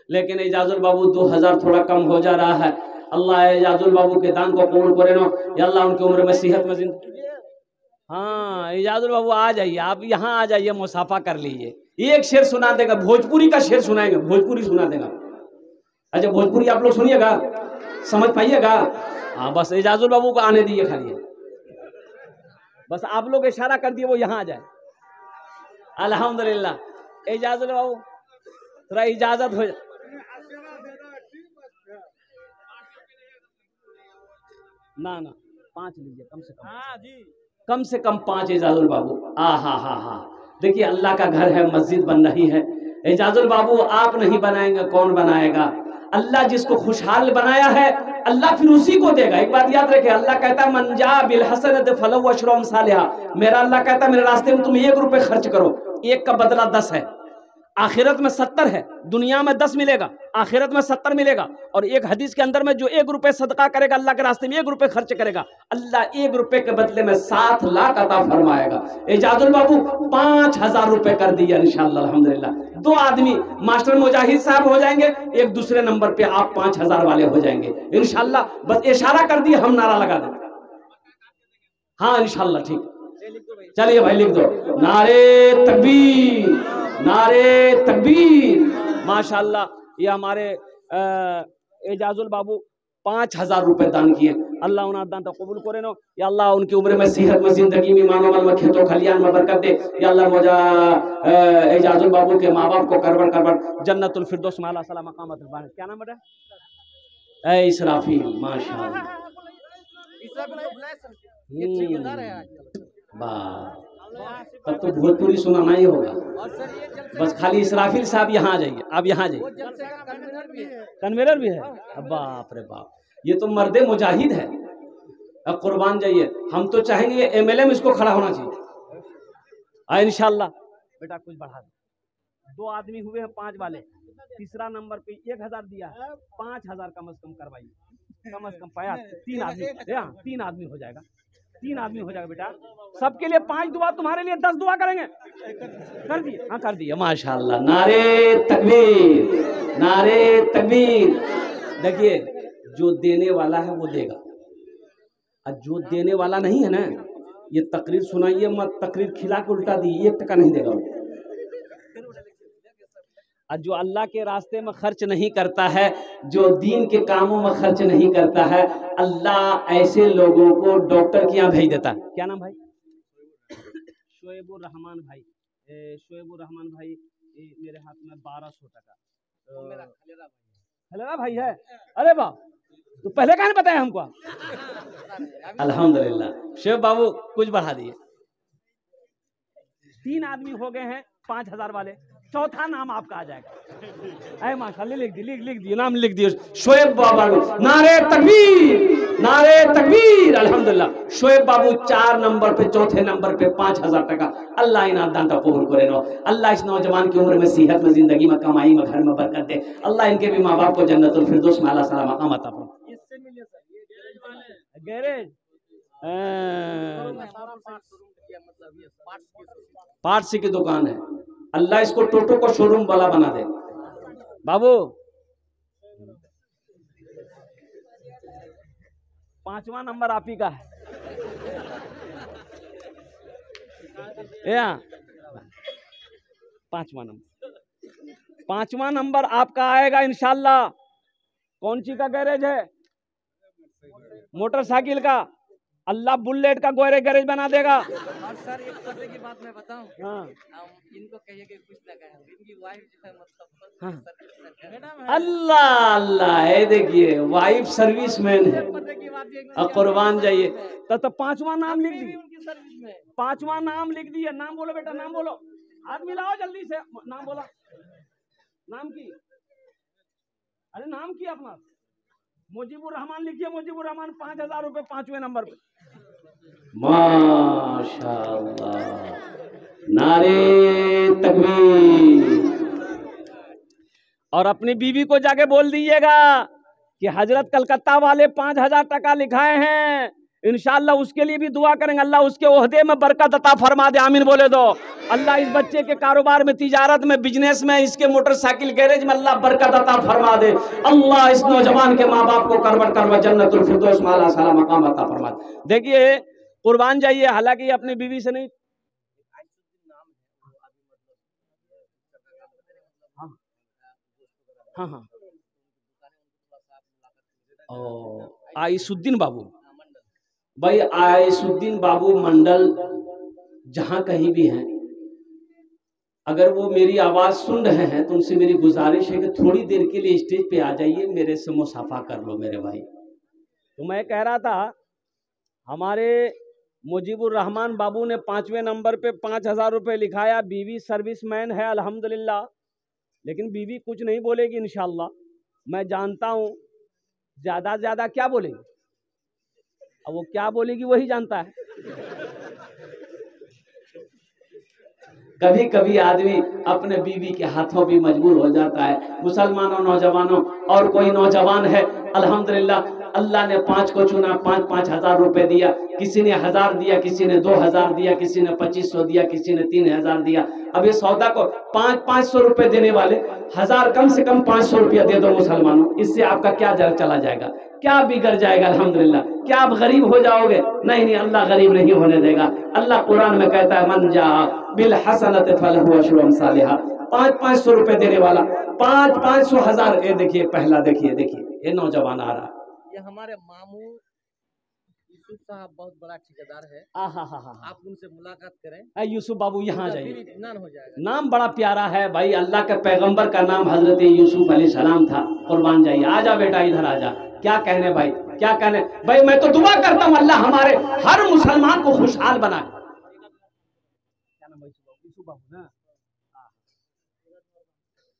लेकिन एजाजुल बाबू 2000 थोड़ा कम हो जा रहा है। अल्लाह एजाजुल बाबू के दान को कबूल करे नो या अल्लाह, उनकी उम्र में सेहत में जिंदगी। हाँ एजाजुल बाबू आ जाइए, आप यहाँ आ जाइए, मुसाफा कर लीजिए। एक शेर सुना देगा, भोजपुरी का शेर सुनाएंगे, भोजपुरी सुना देगा। अच्छा भोजपुरी आप लोग सुनिएगा, समझ पाइएगा। हाँ बस एजाजुल बाबू को आने दीजिए खाली, बस आप लोग इशारा कर दिए वो यहाँ आ जाए। अल्हम्दुलिल्लाह एजाजुल बाबू थोड़ा इजाजत हो जाए। ना 5 लीजिए कम से कम। हाँ जी, कम से कम 5 एजाजुल बाबू। हा। देखिए अल्लाह का घर है, मस्जिद बन रही है, एजाजुल बाबू आप नहीं बनाएंगे कौन बनाएगा? अल्लाह जिसको खुशहाल बनाया है अल्लाह फिर उसी को देगा। एक बात याद रखे, अल्लाह कहता है मंजा बिल हसनत फलहु अशरु अमसालिहा। मेरा अल्लाह कहता है मेरे रास्ते में तुम 1 रुपए खर्च करो, 1 का बदला 10 है। आखिरत में 70 है, दुनिया में 10 मिलेगा, आखिरत में 70 मिलेगा। और एक हदीस के अंदर में जो 1 रुपए सदका करेगा, अल्लाह के रास्ते में 1 रुपए खर्च करेगा, अल्लाह 1 रुपए के बदले में 7 लाख अता फरमाएगा। एजाजुल बाबू 5000 रुपए कर दिया इंशाअल्लाह अल्हम्दुलिल्लाह। 2 आदमी मास्टर मुजाहिद साहब हो जाएंगे, एक दूसरे नंबर पे आप 5000 वाले हो जाएंगे इंशाअल्लाह। बस इशारा कर दिए, हम नारा लगा देंगे। हाँ इंशाअल्लाह ठीक। चलिए भाई लिख दो, नारे तकबीर, नारे तकबीर। माशाअल्लाह ये हमारे एजाजुल बाबू 5000 रुपए दान किए। अल्लाह उन्हें दान तो कबूल करे नो। या अल्लाह उनकी उम्र में, सेहत में, जिंदगी में, मानो माल में, खेतों खलियान में बरकत दे। या अल्लाह मुझा एजाजुल बाबू के माँ बाप को करबर करबर जन्नतुल फिरदौस माला सला मकामत। क्या नाम बेटा? ए इसराफील। माशाअल्लाह तब तो भोजपुरी सुनाना ही होगा। बस खाली इसराफिल साहब यहाँ आ जाइए, आप यहाँ जाइए। कन्वेनर भी है? बाप रे बाप, ये तो मर्दे मुजाहिद है। अब कुर्बान जाइए, हम तो चाहेंगे एमएलए में इसको खड़ा होना चाहिए। इंशाल्लाह बेटा कुछ बढ़ा दो। 2 आदमी हुए हैं 5 वाले, तीसरा नंबर पे 1000 दिया, 5000 कम से कम करवाइए, कम से कम पाया। 3 आदमी, 3 आदमी हो जाएगा, 3 आदमी हो जाएगा बेटा। सबके लिए 5 दुआ, तुम्हारे लिए 10 दुआ करेंगे। कर दिए? हाँ कर दिए। माशाअल्लाह, नारे तकबीर, नारे तकबीर। देखिए जो देने वाला है वो देगा, और जो देने वाला नहीं है ना, ये तकरीर सुनाइए मत, तकरीर खिला के उल्टा दी, 1 टका नहीं देगा। और जो अल्लाह के रास्ते में खर्च नहीं करता है, जो दीन के कामों में खर्च नहीं करता है, अल्लाह ऐसे लोगों को डॉक्टर के यहाँ भेज देता है। क्या नाम भाई? शोएबुर रहमान भाई। शोएबुर रहमान भाई, मेरे हाथ में 1200 टका। खलेरा भाई है? अरे वाह, तो पहले कहाँ नहीं बताया हमको? अल्हम्दुलिल्लाह। शेख बाबू कुछ बढ़ा दिए। 3 आदमी हो गए हैं 5000 वाले, चौथा नाम आपका आ जाएगा। माशाअल्लाह लिख दिए, नाम लिख दिए, शोएब बाबा। नारे तकबीर, नारे तकबीर। अल्हम्दुलिल्लाह शोएब बाबू 4 नंबर पे, चौथे नंबर पे 5000 टका। अल्लाह इनाम दान का कबूल करे नो। अल्लाह इस नौजवान की उम्र में, सेहत में, जिंदगी में, कमाई में, घर में बरकत दे। अल्लाह इनके भी माँ बाप को जन्नतुल फिरदौस में आला सला मकाम अता फरमाए। इससे मिलिए सर, ये गैरेज पार्ट्स की दुकान है। अल्लाह इसको टोटो को शोरूम वाला बना दे। बाबू 5वां नंबर आप ही का है। 5वां नंबर आपका आएगा इंशाल्लाह। कौन सी का गैरेज है? मोटरसाइकिल का। अल्लाह बुलेट का गैरेज बना देगा। और सर एक पते की बात मैं बताऊं, हाँ इनको कहिए कि कुछ ना कहें, इनकी वाइफ जो है मतलब हाँ। अल्लाह अल्लाह है, देखिए वाइफ सर्विसमैन है। और कुर्बान जाइए। तो 5वां नाम लिख दिए, 5वां नाम लिख दिए। नाम बोलो बेटा, नाम बोलो, हाथ मिलाओ जल्दी से, नाम बोला। नाम की? अरे नाम की अपना मुजीबुर रहमान लिखिए। मुजीबुर रहमान 5000 रुपए 5वें नंबर पे। माशाअल्लाह, नारे तकबीर। और अपनी बीवी को जाके बोल दीजिएगा कि हजरत कलकत्ता वाले 5000 टका लिखाए हैं, इंशाअल्लाह उसके लिए भी दुआ करेंगे। अल्लाह उसके ओहदे में बरकत अता फरमा दे। आमीन बोले दो। अल्लाह इस बच्चे के कारोबार में, तिजारत में, बिजनेस में, इसके मोटरसाइकिल गैरेज में अल्लाह बरकत अता फरमा दे। अल्लाह इस नौजवान के माँ बाप को करवर करवा जन्नतुल फिरदौस में आला साला मकाम अता फरमा दे। देखिए कुर्बान जाइए, हालांकि अपनी बीवी से नहीं, हाँ हाँ आइसुद्दीन बाबू भाई, आइसुद्दीन बाबू मंडल जहां कहीं भी हैं, अगर वो मेरी आवाज सुन रहे हैं तो उनसे मेरी गुजारिश है कि थोड़ी देर के लिए स्टेज पे आ जाइए, मेरे से मुसाफा कर लो मेरे भाई। तो मैं कह रहा था, हमारे मुजीबुर रहमान बाबू ने 5वें नंबर पे 5000 रुपए लिखाया। बीवी सर्विसमैन है अल्हम्दुलिल्लाह। लेकिन बीवी कुछ नहीं बोलेगी इंशाल्लाह। मैं जानता हूँ ज़्यादा से ज़्यादा क्या बोलेगी, अब वो क्या बोलेगी वही जानता है। कभी कभी आदमी अपने बीवी के हाथों भी मजबूर हो जाता है। मुसलमानों नौजवानों, और कोई नौजवान है अल्हम्दुलिल्लाह अल्लाह ने 5 को चुना, 5-5 हजार रुपए दिया, किसी ने 1000 दिया, किसी ने 2000 दिया, किसी ने 2500 दिया, किसी ने 3000 दिया। अब ये सौदा को 500 रुपए देने वाले 1000 कम से कम 500 रुपया दे दो मुसलमानों, इससे आपका क्या चला जाएगा, क्या बिगड़ जाएगा। अल्हम्दुलिल्लाह क्या आप गरीब हो जाओगे? नहीं नहीं, अल्लाह गरीब नहीं होने देगा। अल्लाह कुरान में कहता है मन जा बिल हसनत फलहु अशरु अमसालिहा। 500 रुपए देने वाला 500 हजार। ये देखिए पहला, देखिए ये नौजवान आ रहा। ये हमारे मामू यूसुफ साहब बहुत बड़ा ठेकेदार है। आप उनसे मुलाकात करें। यूसुफ बाबू यहाँ जाइए, इत्मीनान हो जाएगा। नाम बड़ा प्यारा है भाई, अल्लाह के पैगंबर का नाम हजरत यूसुफ अलैहिस्सलाम था। कुर्बान जाइए, आजा बेटा इधर आजा। क्या कहने भाई, क्या कहने भाई। मैं तो दुआ करता हूँ अल्लाह हमारे हर मुसलमान को खुशहाल बनाए। क्या नाम भाई? यूसुफ बाबू ना।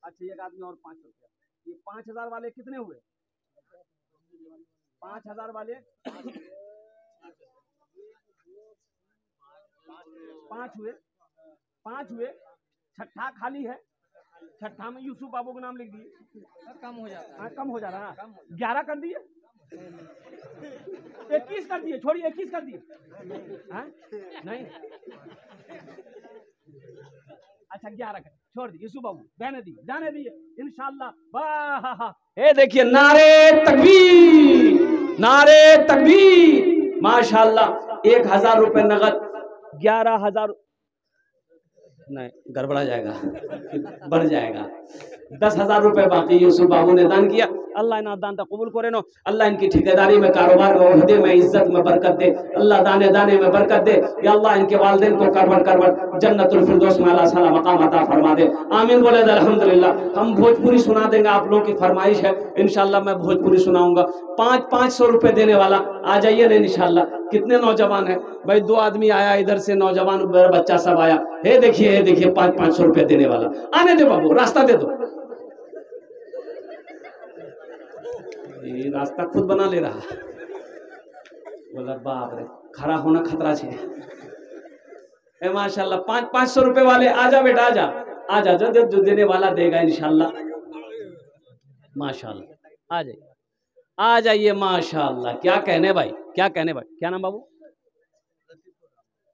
अच्छा एक आदमी और 500 रुपया। ये 5000 वाले कितने हुए? 5000 वाले 5 हुए। छठा खाली है, छठा में यूसुफ बाबू का नाम लिख दिए। कम हो जाता है, कम हो जा रहा है। 11 कर दिए, 21 कर दिए, छोड़िए 21 कर दिए। नहीं अच्छा 11 कर छोड़ दिए। यूसुफ बाबू जाने दिए इंशाल्लाह। वाह ये देखिए, नारे तकबीर, नारे तकबीर, माशाल्लाह। 1000 रुपए नगद, 11000 नहीं गड़बड़ा जाएगा, बढ़ जाएगा। 10,000 रुपए बाकी यूसुफ बाबू ने दान किया। अल्लाह इन्हें दान कबूल करे नो। अल्लाह इनकी ठेकेदारी में, कारोबार में, ओहदे में, इज्जत में बरकत दे। अल्लाह दाने दाने में बरकत दे। या अल्लाह इनके वालिदैन को करवट जन्नतुल फिरदौस में अल्लाह साला मकाम अता फरमा दे। आमीन बोले अल्हम्दुलिल्लाह। हम भोजपुरी सुना देंगे, आप लोगों की फरमाइश है, इंशाल्लाह मैं भोजपुरी सुनाऊंगा। 500 रुपए देने वाला आ जाइए ना इंशाल्लाह। कितने नौजवान है भाई? 2 आदमी आया इधर से, नौजवान बच्चा सब आया। हे देखिए 500 रुपए देने वाला। आने दे बाबू, रास्ता दे दो। ये रास्ता खुद बना ले रहा। बोला बाप रे, खड़ा होना खतरा है। माशाल्लाह 500 रुपए वाले आजा बेटा, आजा जो देने वाला देगा इंशाल्लाह। माशाल्लाह आ जाइए माशाल्लाह। क्या कहने भाई, क्या नाम बाबू?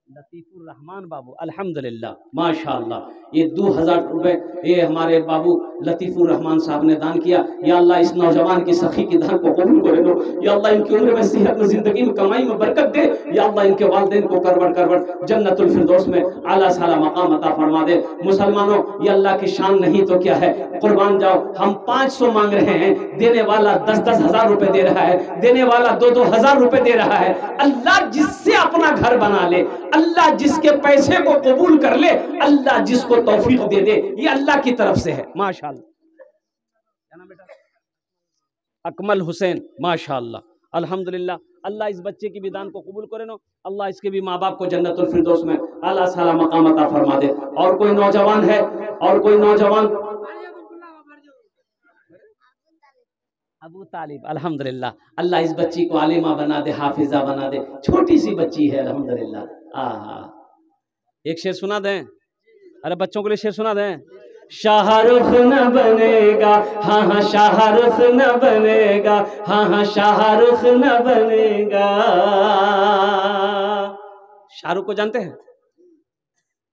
लतीफुर रहमान बाबू, अल्हम्दुलिल्लाह माशाल्लाह। ये 2000 रुपए ये हमारे बाबू लतीफुर रहमान साहब ने दान किया। या अल्लाह इस नौजवान की सखी की दान को कबूल करे लो। या अल्लाह इनकी उम्र में, सेहत में, जिंदगी में, कमाई में बरकत दे। या अल्लाह इनके वालिदैन को करवट जन्नतुल फिरदौस में आला साला मकाम अता फरमा दे। मुसलमानों ये अल्लाह की शान नहीं तो क्या है। कुर्बान जाओ, हम 500 मांग रहे हैं, देने वाला 10-10 हजार रुपए दे रहा है, देने वाला 2-2 हजार रुपए दे रहा है। अल्लाह जिससे अपना घर बना ले, अल्लाह जिसके पैसे को कबूल कर ले, अल्लाह जिसको तौफीक दे दे, ये अल्लाह की तरफ से है। माशाल्लाह। क्या नाम बेटा? अकमल हुसैन, माशाल्लाह अल्हम्दुलिल्लाह। अल्लाह इस बच्चे की भी दान को कबूल करे नो। अल्लाह इसके भी माँ बाप को जन्नतुल फिरदौस में आला साला मकाम अता फरमा दे। और कोई नौजवान है, और कोई नौजवान? अबू तालिब, अल्हम्दुलिल्लाह। अल्लाह इस बच्ची को आलिमा बना दे, हाफिजा बना दे। छोटी सी बच्ची है अल्हम्दुलिल्लाह। एक शेर सुना दें? अरे बच्चों के लिए शेर सुना दें। शाहरुख न बनेगा, हाँ शाहरुख न बनेगा, हाँ शाहरुख न बनेगा। शाहरुख को जानते हैं?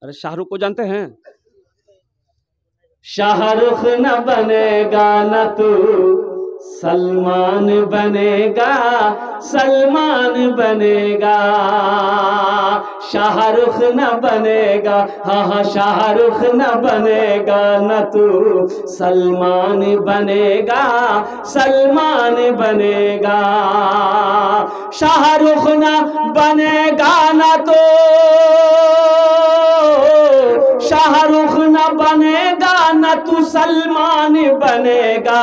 अरे शाहरुख को जानते हैं? शाहरुख न बनेगा न तू सलमान बनेगा, सलमान बनेगा। शाहरुख न बनेगा, हाँ शाहरुख न बनेगा न तू सलमान बनेगा, सलमान बनेगा। शाहरुख न बनेगा न तो शाहरुख न बनेगा न तू सलमान बनेगा,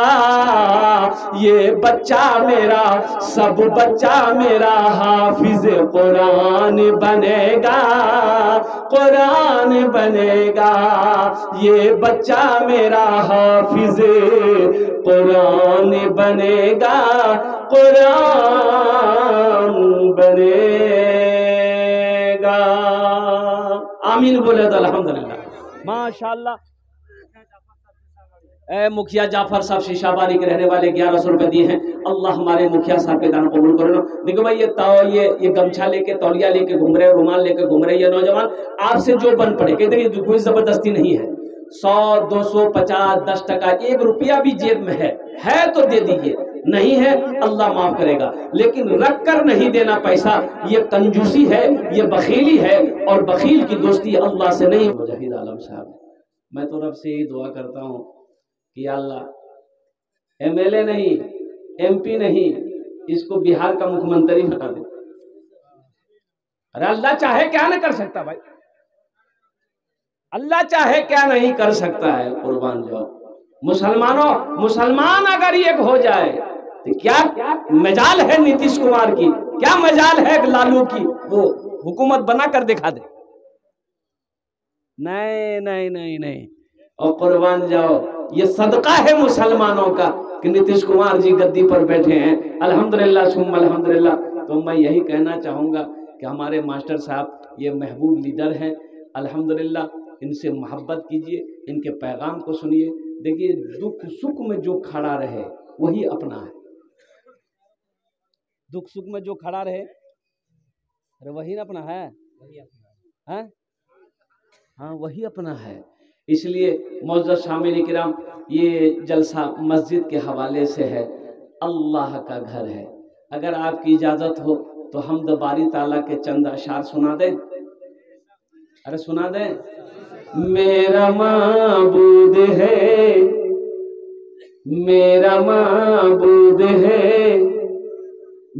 ये बच्चा मेरा सब बच्चा मेरा हाफिज कुरान बनेगा, कुरान बनेगा, ये बच्चा मेरा हाफिज कुरान बनेगा, कुरान बनेगा। आमीन बोले तो अल्हम्दुलिल्लाह, माशाअल्लाह। ए मुखिया जाफर साहब शीशाबारी के रहने वाले 1100 रुपए दिए हैं। अल्लाह हमारे मुखिया साहब के दान कबूल करो। देखो भाई ये गमछा लेके तौलिया लेके घूम रहे, रुमाल लेके घूम रहे ये नौजवान, आपसे जो बन पड़े, कहते ये कोई जबरदस्ती नहीं है। 100, 200, 50, 10 टका, 1 रुपया भी जेब में है तो दे दीजिए, नहीं है अल्लाह माफ करेगा, लेकिन रख कर नहीं देना पैसा, ये कंजूसी है, ये बखीली है, और बखील की दोस्ती अल्लाह से नहीं। मुजाहिद आलम साहब, मैं तो रब से ही दुआ करता हूँ कि अल्लाह MLA नहीं, MP नहीं, इसको बिहार का मुख्यमंत्री बना दे। अरे अल्लाह चाहे क्या नहीं कर सकता भाई, अल्लाह चाहे क्या नहीं कर सकता है। कुर्बान जाओ मुसलमानों, मुसलमान अगर एक हो जाए तो क्या मजाल है नीतीश कुमार की, क्या मजाल है लालू की, वो हुकूमत बना कर दिखा दे। नहीं नहीं नहीं नहीं, और कुर्बान जाओ, ये सदका है मुसलमानों का कि नीतीश कुमार जी गद्दी पर बैठे हैं। अल्हम्दुलिल्लाह सुम्मा अल्हम्दुलिल्लाह। तो मैं यही कहना चाहूँगा कि हमारे मास्टर साहब ये महबूब लीडर हैं, अल्हम्दुलिल्लाह, इनसे मोहब्बत कीजिए, इनके पैगाम को सुनिए। देखिए दुख सुख में जो खड़ा रहे वही अपना है, दुख सुख में जो खड़ा रहे, अरे वही ना अपना है, हाँ वही अपना है। इसलिए मौजूद शामिल किराम, ये जलसा मस्जिद के हवाले से है, अल्लाह का घर है। अगर आपकी इजाज़त हो तो हम बारी ताला के चंद अशार सुना दें। अरे सुना दें। मेरा माबूद है, मेरा माबूद है,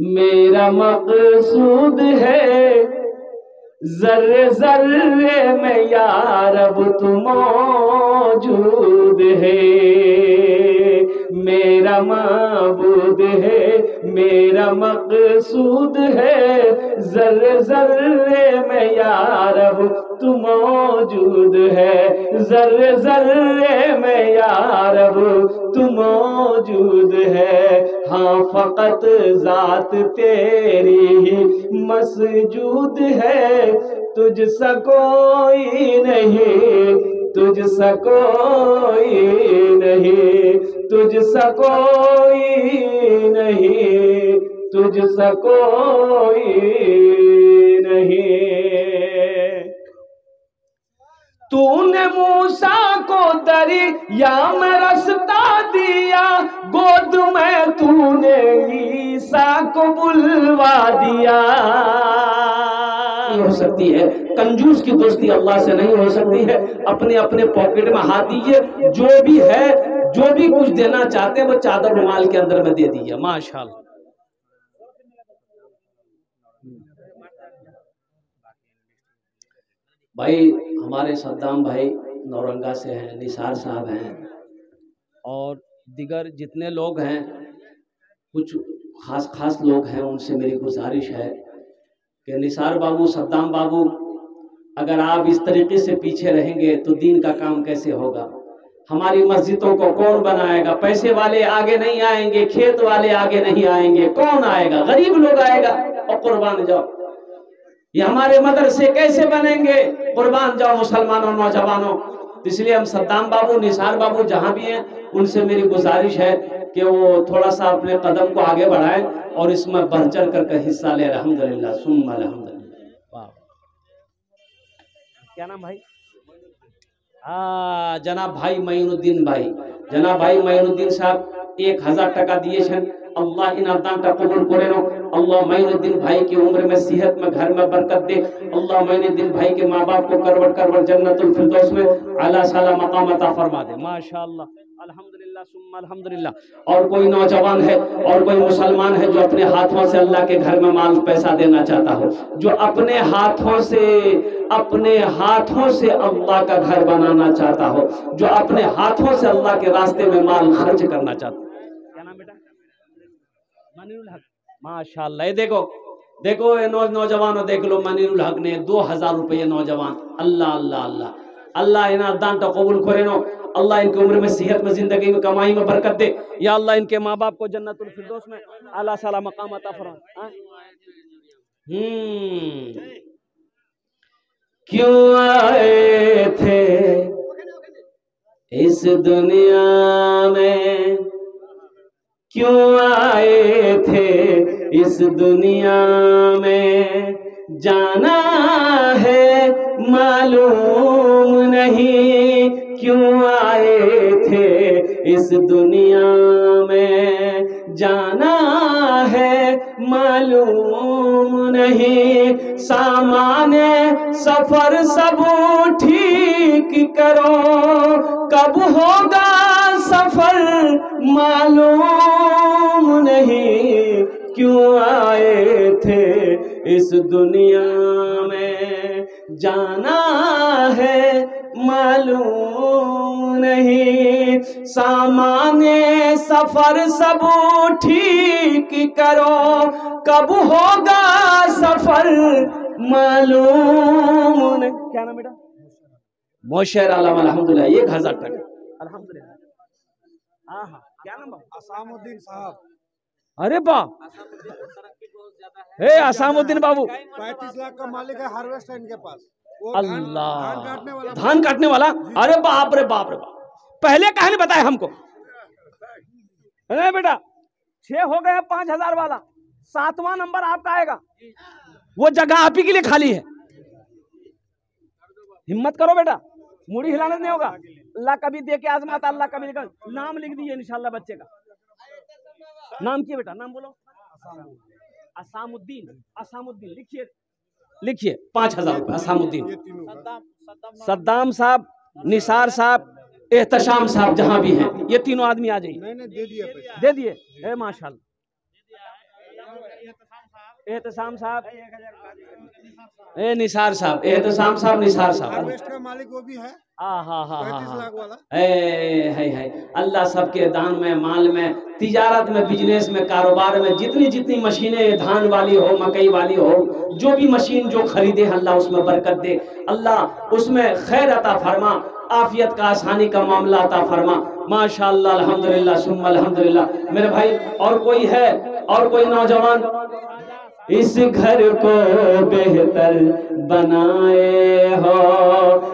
मेरा मकसूद है, जर्रे जर्रे में या रब तू मौजूद है। मेरा माबूद है, मेरा मकसूद है, जर्रे जर्रे में या रब तू मौजूद है, जर्रे जर्रे में या रब तू मौजूद है। हाँ फकत जात तेरी ही मसजूद है, तुझसा कोई नहीं, तुझसा कोई नहीं, तुझसा कोई नहीं, तुझसा कोई नहीं। तूने मूसा को दरिया में रास्ता दिया, गोद में तूने ईसा को बुलवा दिया। हो सकती है कंजूस की दोस्ती अल्लाह से नहीं हो सकती है। अपने अपने पॉकेट में हाथ दीजिए, जो भी है, जो भी कुछ देना चाहते हैं वो चादर रुमाल के अंदर में दे दीजिए। माशाअल्लाह। भाई हमारे सद्दाम भाई नौरंगा से हैं, निसार साहब हैं, और दिगर जितने लोग हैं, कुछ खास खास लोग हैं, उनसे मेरी गुजारिश है कि निसार बाबू, सद्दाम बाबू, अगर आप इस तरीके से पीछे रहेंगे तो दीन का काम कैसे होगा? हमारी मस्जिदों को कौन बनाएगा? पैसे वाले आगे नहीं आएंगे, खेत वाले आगे नहीं आएंगे, कौन आएगा? गरीब लोग आएगा। और कुर्बान जाओ, ये हमारे मदरसे कैसे बनेंगे? कुर्बान जाओ मुसलमानों, नौजवानों। इसलिए हम सद्दाम बाबू, निसार बाबू जहाँ भी हैं, उनसे मेरी गुजारिश है कि वो थोड़ा सा अपने कदम को आगे बढ़ाएं और इसमें बढ़ चढ़ कर हिस्सा ले। अल्हम्दुलिल्लाह सुम्मा अल्हम्दुलिल्लाह। क्या नाम भाई? जनाब भाई मईनुद्दीन भाई, जनाब भाई मईनुद्दीन साहब 1000 टका दिए छन। अल्लाह इन दानटा कबूल करे नो। अल्लाह मईनुद्दीन भाई की उम्र में, सेहत में, घर में बरकत दे। अल्लाह मईनुद्दीन भाई के माँ बाप को करवट करवट जन्नतुल फिरदौस में आला साला मकाम अता फरमा दे। माशाअल्लाह, अल्हम्दुलिल्लाह। अल्हम्दुलिल्लाह सुम्मा अल्हम्दुलिल्लाह। और कोई नौजवान है और कोई मुसलमान है जो अपने हाथों से अल्लाह के घर में माल पैसा देना चाहता हो, जो अपने हाथों से अल्लाह का घर बनाना चाहता हो, जो अपने हाथों से अल्लाह के रास्ते में माल खर्च करना चाहता हो। क्या नाम बेटा? मनीरुल हक। माशाअल्लाह। ये देखो ये नौजवानों देख लो, मनीरुल हक ने 2000 रुपये नौजवान। अल्लाह अल्लाह अल्लाह अल्लाह इन्हें दान तो कबूल करे नो। अल्लाह इनकी उम्र में, सेहत में, जिंदगी में, कमाई में बरकत दे। या अल्लाह इनके माँ बाप को जन्नतुल फिरदौस में आला साला मकाम अता फरमा। क्यों आए थे इस दुनिया में, क्यों आए थे इस दुनिया में, जाना है मालूम नहीं। क्यों आए थे इस दुनिया में, जाना है मालूम नहीं। सामाने सफर सब ठीक करो, कब होगा सफर मालूम नहीं। क्यों आए थे इस दुनिया में, जाना है मालूम नहीं। सामाने सफर सब ठीक करो, कब होगा सफर मालूम नहीं। क्या नाम बेटा? मोशेर आलम। अल्हम्दुलिल्लाह 1000 टका। अल्हम्दुलिल्लाह। हाँ हाँ, क्या नाम? असामुद्दीन साहब। अरे बाप, हे असामुद्दीन बाबू 35 लाख का मालिक है, हार्वेस्ट है इनके पास। वो अल्लाह, धान काटने वाला। अरे बाप रे बाप रे बाप, पहले कहा नहीं बताया हमको। अरे बेटा 6 हो गए, 5000 वाला 7वां नंबर आपका आएगा। वो जगह आप ही के लिए खाली है। हिम्मत करो बेटा, मुड़ी हिलाना नहीं होगा। अल्लाह कभी दे के आजमाता, अल्लाह कभी निकल। नाम लिख दीजिए इंशाल्लाह बच्चे का। नाम क्या बेटा? नाम बोलो। असामुद्दीन। असामुद्दीन लिखिए 5000 रुपए। असामुद्दीन, सद्दाम साहब, निसार साहब, एहतशाम साहब, जहां भी हैं ये तीनों आदमी आ जाइए। दे दिए। माशाल्लाह। एहतशाम साहब, निसार साहब, एहतशाम साहब, निसार साहब। हार्वेस्ट का मालिक वो भी है। हाँ 35 लाख वाला। है। अल्लाह सबके दान में, माल में, तिजारत में, बिजनेस में, कारोबार में जितनी मशीनें धान वाली हो, मकई वाली हो, जो भी मशीन जो खरीदे अल्लाह उसमें बरकत दे। अल्लाह उसमें खैर अता फरमा, आफियत का, आसानी का मामला अता फरमा। माशाअल्लाह अल्हम्दुलिल्लाह सुम्मा अल्हम्दुलिल्लाह। मेरे भाई और कोई है, और कोई नौजवान इस घर को बेहतर बनाए हो,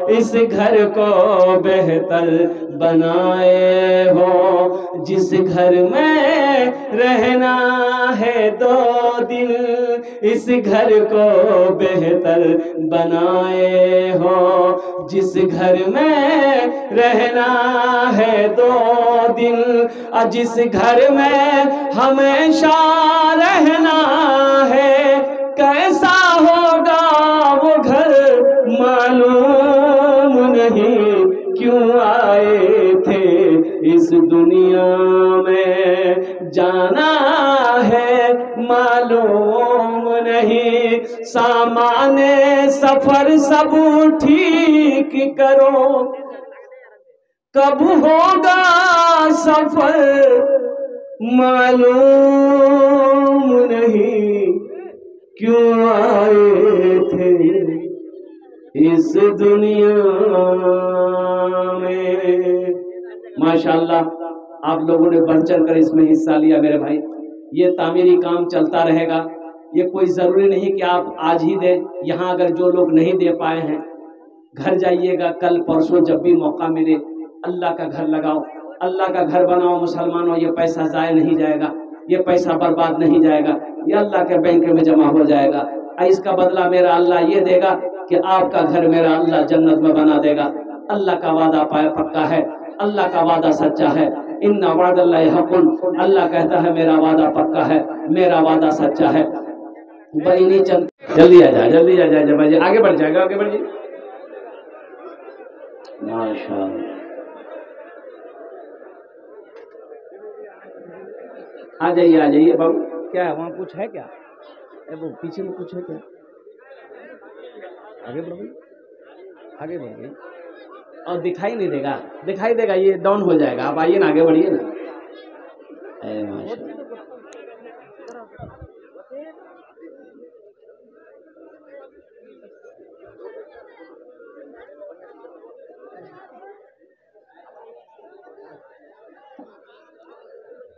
इस घर को बेहतर बनाए हो। जिस घर में रहना है 2 दिन, इस घर को बेहतर बनाए हो। जिस घर में रहना है 2 दिन, और जिस घर में हमेशा रहना है, कैसा होगा वो घर मालूम नहीं। क्यों आए थे इस दुनिया में, जाना है मालूम नहीं। सामाने सफर सब ठीक करो, कब होगा सफर मालूम नहीं। क्यों आए थे इस दुनिया में। माशाअल्लाह आप लोगों ने बढ़ चढ़ कर इसमें हिस्सा लिया मेरे भाई। ये तामीरी काम चलता रहेगा। ये कोई जरूरी नहीं कि आप आज ही दें। यहाँ अगर जो लोग नहीं दे पाए हैं, घर जाइएगा, कल परसों जब भी मौका मिले अल्लाह का घर लगाओ, अल्लाह का घर बनाओ। मुसलमानों, ये पैसा जाया नहीं जाएगा, ये पैसा बर्बाद नहीं जाएगा, ये अल्लाह के बैंक में जमा हो जाएगा। इसका बदला मेरा अल्लाह ये देगा कि आपका घर मेरा अल्लाह जन्नत में बना देगा। अल्लाह का वादा पाया पक्का है, अल्लाह का वादा सच्चा है। इन्ना वादल्लाहि हक़्क़ुन, अल्लाह कहता है मेरा वादा पक्का है, मेरा वादा सच्चा है। बड़ी नहीं चल, जल्दी आ जाए, जल्दी आ जाए, जब आगे बढ़ जाएगा, आगे बढ़ जाए। माशाअल्लाह आ जाइए बाबू। क्या है वहाँ, कुछ है क्या? वो पीछे में कुछ है क्या? आगे बढ़ गई, आगे बढ़ गई और दिखाई नहीं देगा, दिखाई देगा, ये डाउन हो जाएगा। आप आइए ना, आगे बढ़िए ना।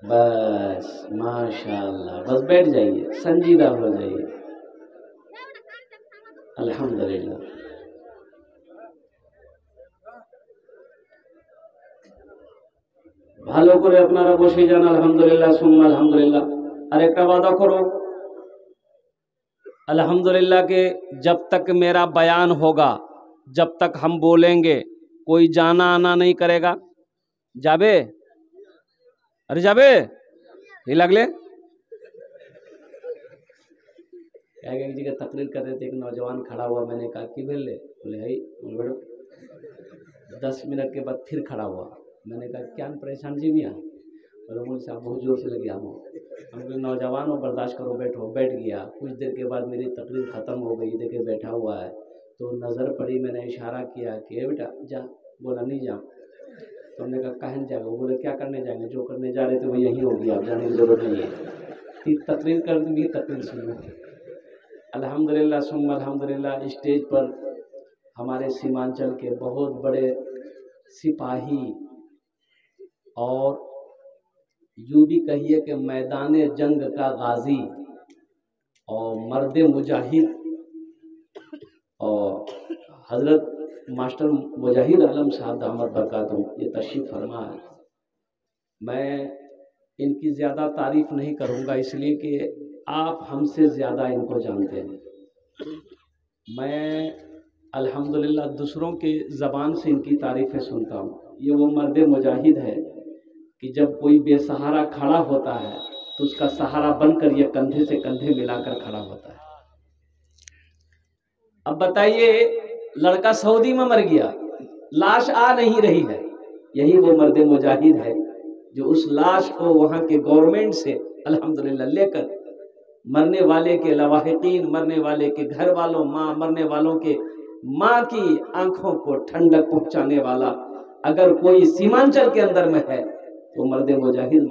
बस माशाल्लाह, बस बैठ जाइए, संजीदा हो जाइए। अल्हम्दुलिल्लाह। ভালো করে আপনারা বসে যান। আলহামদুলিল্লাহ সুম্মা আলহামদুলিল্লাহ। আর একটা वादा करो, अल्हम्दुलिल्लाह के जब तक मेरा बयान होगा, जब तक हम बोलेंगे, कोई जाना आना नहीं करेगा। जाबे? अरे जाबे नहीं लगले। एक जगह तकरीर कर रहे थे, एक नौजवान खड़ा हुआ, मैंने कहा कि भेले, बोले है 10 मिनट के बाद फिर खड़ा हुआ। मैंने कहा क्या परेशान जी मियाँ? बोले मुझे साहब बहुत जोर से लगे हम बोले नौजवान हो, बर्दाश्त करो, बैठो। बैठ गया। कुछ देर के बाद मेरी तकरीर ख़त्म हो गई, देखे बैठा हुआ है तो नज़र पड़ी, मैंने इशारा किया कि बेटा जा। बोला नहीं जा। तो हमने कहा कहाँ जाएगा? वो बोले क्या करने जाएंगे, जो करने जा रहे थे वो यही हो गया, आप जाने की ज़रूरत नहीं है। तकरीर कर दूँगी, तकरीर सुनो। अल्हम्दुलिल्लाह सुम्मा अल्हम्दुलिल्लाह। स्टेज पर हमारे सीमांचल के बहुत बड़े सिपाही और यूँ भी कहिए कि मैदान जंग का गाजी और मर्द मुजाहिद और हज़रत मास्टर मुजाहिद आलम साहब दामद बरकातहू ये तशरीफ़ फरमा है। मैं इनकी ज़्यादा तारीफ़ नहीं करूँगा, इसलिए कि आप हमसे ज़्यादा इनको जानते हैं। मैं अल्हम्दुलिल्लाह दूसरों की ज़बान से इनकी तारीफ़ें सुनता हूँ। ये वो मर्द मुजाहिद है कि जब कोई बेसहारा खड़ा होता है तो उसका सहारा बनकर ये कंधे से कंधे मिलाकर खड़ा होता है। अब बताइए, लड़का सऊदी में मर गया, लाश आ नहीं रही है, यही वो मर्द मुजाहिद है जो उस लाश को वहाँ के गवर्नमेंट से अल्हम्दुलिल्लाह लेकर मरने वाले के लवाहिकीन, मरने वाले के घर वालों, माँ मरने वालों के माँ की आंखों को ठंडक पहुँचाने वाला अगर कोई सीमांचल के अंदर में है तो मर्द मुजाहिद